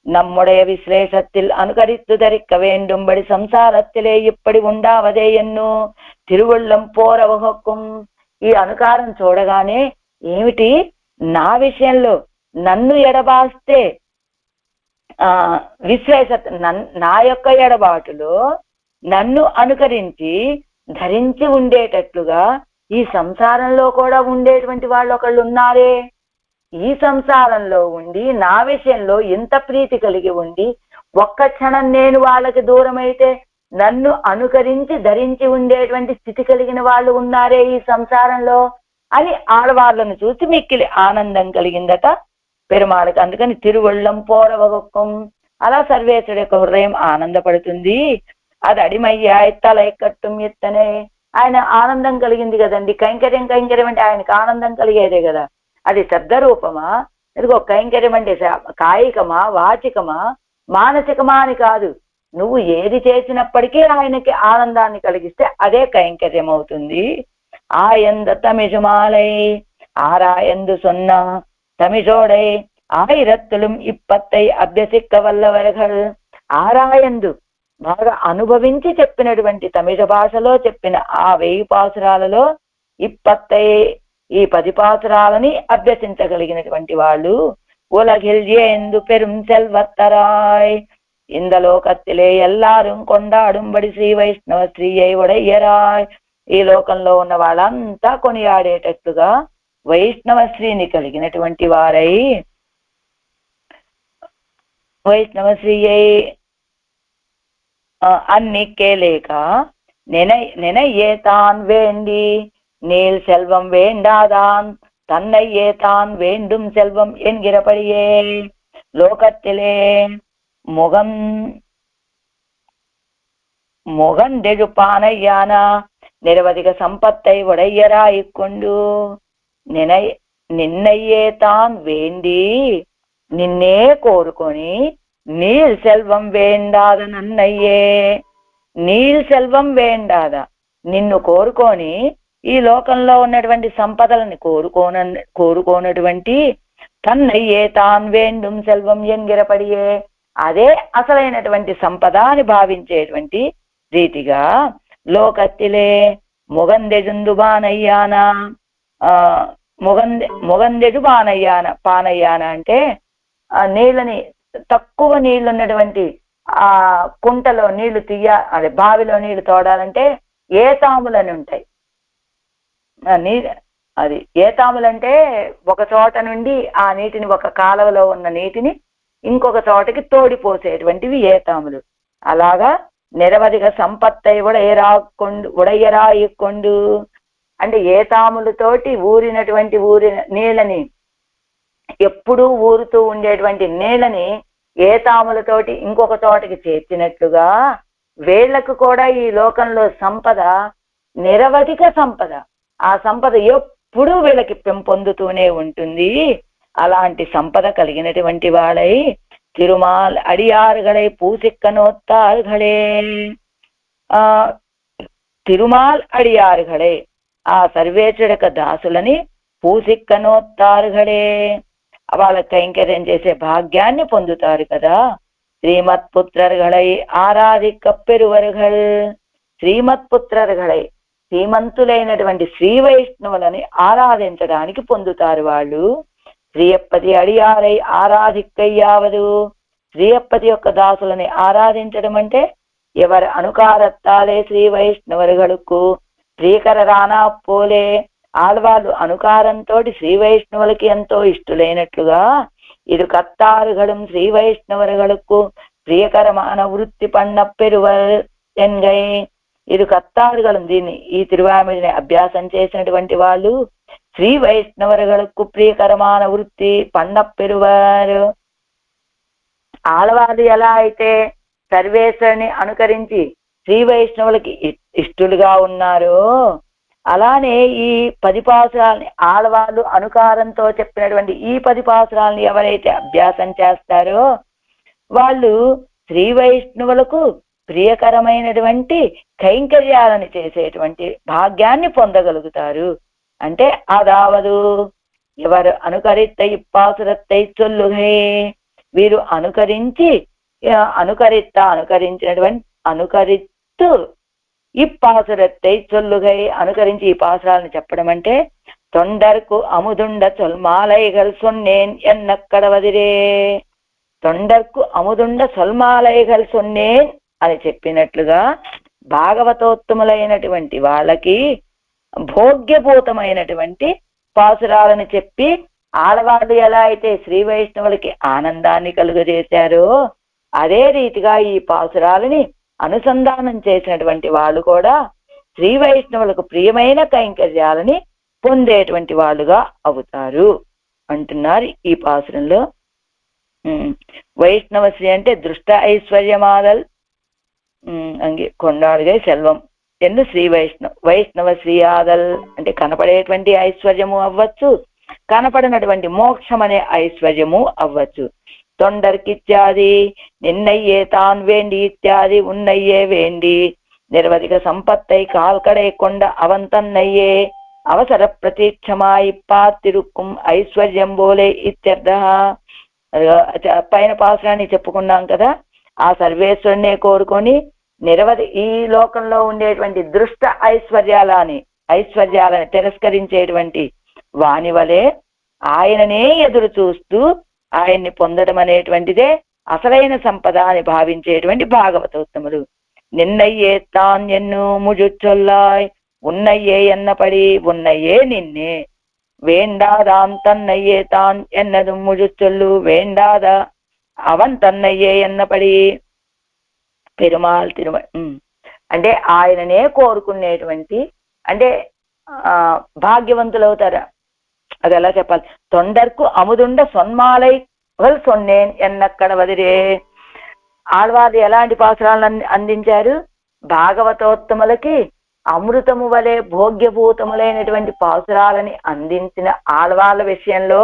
நம்முடைய விசேஷத்தில் அனுகரித்து தரிக்க வேண்டும்படி సంసారத்திலே ఇప్పటి ఉండావదే ఎన్ను తిరువళ్ళం పోరవహొక్కుం. ఈ అనుకారం చూడగానే ఏమిటి, నా విషయంలో నన్ను ఎడబాస్తే నా యొక్క ఎడబాటులో నన్ను అనుకరించి ధరించి ఉండేటట్లుగా ఈ సంసారంలో కూడా ఉండేటువంటి వాళ్ళు ఒకళ్ళు ఉన్నారే. ఈ సంసారంలో ఉండి నా విషయంలో ఇంత ప్రీతి కలిగి ఉండి ఒక్క క్షణం నేను వాళ్ళకి దూరమైతే నన్ను అనుకరించి ధరించి ఉండేటువంటి స్థితి కలిగిన వాళ్ళు ఉన్నారే ఈ సంసారంలో అని ఆడవాళ్ళను చూసి మిక్కిలి ఆనందం కలిగిందట పెరుమాళకి. అందుకని తిరువళ్ళం పోరవగొక్కం. అలా సర్వేశ్వరుడి యొక్క హృదయం ఆనందపడుతుంది. అది అడిమయ్యాయి తల ఎక్కట్టుం ఎత్తనే. ఆయన ఆనందం కలిగింది కదండి. కైంకర్యం అంటే ఆయనకు ఆనందం కలిగేదే కదా. అది శబ్ద రూపమా? ఇదిగో కైంకర్యం అంటే కాయికమా, వాచికమా, మానసికమా అని కాదు. నువ్వు ఏది చేసినప్పటికీ ఆయనకి ఆనందాన్ని కలిగిస్తే అదే కైంకర్యం అవుతుంది. ఆయంద తమిజుమాలై ఆరాయందు సొన్న తమిజోడై ఆయిరత్తులం ఇప్పత్తై అభ్యసిక్క వల్లవరగల్. ఆరాయందు బాగా అనుభవించి చెప్పినటువంటి తమిళ భాషలో చెప్పిన ఆ 1000 పాసురాలలో ఇప్పత్తై ఈ 10 పాసురాలని అభ్యసించగలిగినటువంటి వాళ్ళు உலகில் பெரும் செல்வத்தராய் இந்த லோகத்திலே எல்லாரும் கொண்டாడుంబడి శ్రీ వైష్ణవ శ్రీయై ఉడయ్యరాయ్. ఈ లోకంలో ఉన్న వాళ్ళంతా కొనియాడేటట్టుగా వైష్ణవ శ్రీని కలిగినటువంటి వారై వైష్ణవ శ్రీయై அன்னிக்கே లేక நினையே தான் வேண்டி நீல் செல்வம் வேண்டாதான் தன்னையே தான் வேண்டும் செல்வம் என்கிறபடியே லோகத்திலே முகந்தெழுப்பானையான நிரவதிக சம்பத்தை உடையராய்க்கொண்டு నిన్నయ్యే తాన్ వేండి నిన్నే కోరుకొని నీల్ సెల్వం వేండాద నన్నయ్యే. నీల్ సెల్వం వేండాద నిన్ను కోరుకొని ఈ లోకంలో ఉన్నటువంటి సంపదలని కోరుకోనటువంటి తన్నయ్యే తాన్ వేండుం సెల్వం ఎంగిరపడియే అదే అసలైనటువంటి సంపద అని భావించేటువంటి రీతిగా లోకత్తిలే మొగందెజుందు బానయ్యాన మొగందెజు పానయ్యాన అంటే నీళ్ళని తక్కువ నీళ్లు ఉన్నటువంటి ఆ కుంటలో నీళ్లు అదే బావిలో నీళ్లు తోడాలంటే ఏతాములని ఉంటాయి. అది ఏతాములంటే ఒక చోట నుండి ఆ నీటిని, ఒక కాలువలో ఉన్న నీటిని ఇంకొక చోటకి తోడిపోసేటువంటివి ఏతాములు. అలాగా నిరవధిక సంపత్తై ఉడయ్యరాయికొండు అంటే ఏతాములతోటి ఊరినటువంటి నీళ్ళని, ఎప్పుడూ ఊరుతూ ఉండేటువంటి నీళ్ళని ఏతాములతోటి ఇంకొక చోటకి చేర్చినట్లుగా వీళ్లకు కూడా ఈ లోకంలో సంపద నిరవధిక సంపద. ఆ సంపద ఎప్పుడూ వీళ్ళకి పెంపొందుతూనే ఉంటుంది. అలాంటి సంపద కలిగినటువంటి వాళ్ళై తిరుమాల్ అడియారుగళై పూసిక్కనోత్తారుగళే. తిరుమాల్ అడియారుగళే ఆ సర్వేశ్వరుడక దాసులని పూసిక్కనోత్తారుగళే వాళ్ళ కైంకర్యం చేసే భాగ్యాన్ని పొందుతారు కదా. శ్రీమత్పుత్రర్గళై ఆరాధిక్క పెరువరుగల్. శ్రీమత్పుత్రర్గళై శ్రీమంతులైనటువంటి శ్రీ వైష్ణవులని ఆరాధించడానికి పొందుతారు వాళ్ళు. శ్రీయప్పతి అడియారై ఆరాధిక్కయ్యావదు శ్రీయప్పతి యొక్క దాసులని ఆరాధించడం అంటే ఎవరు అనుకారత్తాలే శ్రీ వైష్ణవరుగడుకు శ్రీకర రానా పోలే ఆళ్వాళ్ళు అనుకారంతో శ్రీ వైష్ణవులకి ఎంతో ఇష్టలైనట్లుగా ఇది కత్తారుగడం శ్రీ వైష్ణవరుగడుకు ప్రియకరమాన వృత్తి పన్న పెరువల్ ఎన్గై ఇది కత్తారుగలం. దీన్ని ఈ తిరువామిడిని అభ్యాసం చేసినటువంటి వాళ్ళు శ్రీ వైష్ణవరుగడుకు ప్రియకరమాన వృత్తి పన్న పెరువారు. ఆళ్వాళ్ళు ఎలా అయితే సర్వేశ్వరుని అనుకరించి శ్రీ వైష్ణవులకి ఇష్టలుగా ఉన్నారో అలానే ఈ 10 పాసురాలని ఆళ్వాళ్ళు అనుకారంతో చెప్పినటువంటి ఈ 10 పాసురాలని ఎవరైతే అభ్యాసం చేస్తారో వాళ్ళు శ్రీ వైష్ణవులకు ప్రియకరమైనటువంటి కైంకర్యాలను చేసేటువంటి భాగ్యాన్ని పొందగలుగుతారు. అంటే అదావదు ఎవరు అనుకరిత్త ఇప్పాసురత్తై చొల్లుగై వీరు అనుకరిత్తు ఇప్పాసురత్తై చొల్లుగై అనుకరించి ఈ పాసురాలను చెప్పడం అంటే తొండర్కు అముదుండ చొల్మాలైగల్ సొన్నేన్ ఎన్నక్కడవదిరే తొండర్కు అముదుండ సొల్మాలైగల్ సొన్నేన్ అని చెప్పినట్లుగా భాగవతోత్తములైనటువంటి వాళ్ళకి భోగ్యభూతమైనటువంటి పాసురాలను చెప్పి ఆడవాళ్ళు ఎలా అయితే శ్రీ వైష్ణవులకి ఆనందాన్ని కలుగజేశారో అదే రీతిగా ఈ పాసురాలని అనుసంధానం చేసినటువంటి వాళ్ళు కూడా శ్రీ వైష్ణవులకు ప్రియమైన కైంకర్యాలని పొందేటువంటి వాళ్ళుగా అవుతారు అంటున్నారు ఈ పాసురంలో. వైష్ణవశ్రీ అంటే దృష్ట ఐశ్వర్యమాదల్ అంగే కొండాడుగై సెల్వం ఎన్ను శ్రీ వైష్ణవ శ్రీ ఆదల్ అంటే కనపడేటువంటి ఐశ్వర్యము అవ్వచ్చు, కనపడినటువంటి మోక్షం అనే ఐశ్వర్యము అవ్వచ్చు. తొండర్కిత్యాది నిన్నయ్యే తాన్ వేండి ఇత్యాది ఉన్నయ్యే వేండి నిర్వధిక సంపత్తై కాల్కడై కొండ అవంతన్నయ్యే అవసర ప్రతీక్షమాయి పాతిరుక్కుం ఐశ్వర్యం బోలే ఇత్యర్థ. పైన పాసురాన్ని చెప్పుకున్నాం కదా, ఆ సర్వేశ్వరునే కోరుకొని ఈ లోకంలో ఉండేటువంటి దృష్ట ఐశ్వర్యాలని తిరస్కరించేటువంటి వాని వలె ఆయననే ఎదురు చూస్తూ ఆయన్ని పొందడం అనేటువంటిదే అసలైన సంపద అని భావించేటువంటి భాగవతోత్తములు. నిన్నయ్యే తాన్ ఎన్ను ముజుచ్చొల్లాయ్ ఉన్నయ్యే ఎన్నపడి ఉన్నయ్యే నిన్నే వేండాదాం తన్నయ్యే తాన్ ఎన్నదు ముజుచ్చొల్లు వేండాద అవన్ తన్నయ్యే ఎన్నపడి పెరుమాళ్ అంటే ఆయననే కోరుకునేటువంటి అంటే భాగ్యవంతులు అవుతారా, అది ఎలా చెప్పాలి. తొండర్కు అముదుండ సొన్మాలై సొన్నేన్ ఎన్నక్కడ వదిరే ఆళ్వారు ఎలాంటి పాసురాలను అందించారు, భాగవతోత్తములకి అమృతము వలె భోగ్యభూతములైనటువంటి పాసురాలని అందించిన ఆళ్వాళ్ళ విషయంలో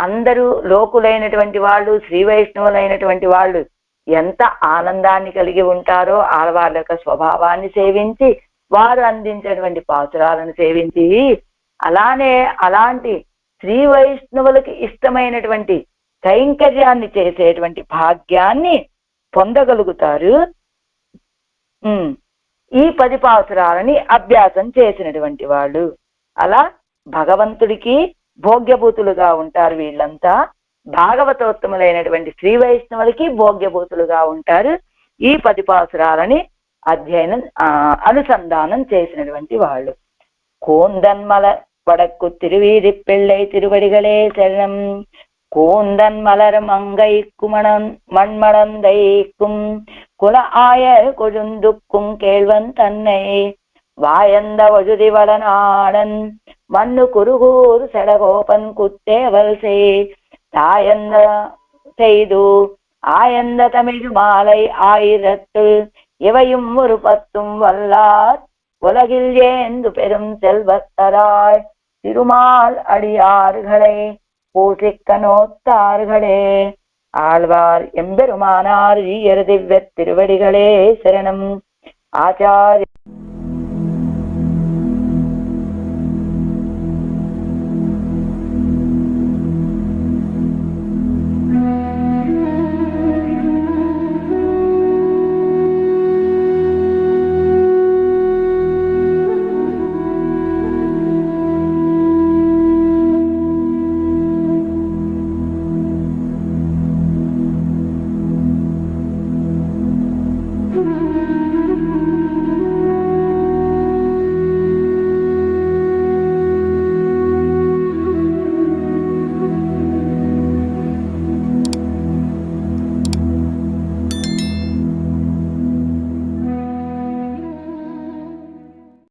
అందరూ లోకులైనటువంటి వాళ్ళు శ్రీ వైష్ణవులైనటువంటి వాళ్ళు ఎంత ఆనందాన్ని కలిగి ఉంటారో ఆళ్వాళ్ళ యొక్క స్వభావాన్ని సేవించి వారు అందించేటువంటి పాసురాలను సేవించి అలాంటి శ్రీ వైష్ణవులకి ఇష్టమైనటువంటి కైంకర్యాన్ని చేసేటువంటి భాగ్యాన్ని పొందగలుగుతారు ఈ 10 పాసురాలని అభ్యాసం చేసినటువంటి వాళ్ళు. అలా భగవంతుడికి భోగ్యభూతులుగా ఉంటారు వీళ్ళంతా. భాగవతోత్తములైనటువంటి శ్రీ వైష్ణవులకి భోగ్యభూతులుగా ఉంటారు ఈ 10 పాసురాలని అనుసంధానం చేసినటువంటి వాళ్ళు. కూందన్మల వడక్కు తిరువీధి పెళ్ళై తిరువడిగలే శరణం கூந்தன் மலர் மங்கைக்கும் மண்மடந்தைக்கும் குல ஆயர் கொழுந்துக்கும் கேள்வன் தன்னை வாயந்த வழுதி வளநாடன் மண்ணு குருகூர் செடகோபன் குத்தேவல் தாயந்த செய்து ஆயந்த தமிழ் மாலை ஆயிரத்துள் இவையும் ஒரு 10 வல்லார் உலகில் ஏந்து பெரும் செல்வத்தராய் திருமால் அடியார்களை பூசிக்க நோத்தார்களே. ஆழ்வார் எம்பெருமானார் ஈயர் திவ்ய திருவடிகளே சரணம். ஆச்சாரிய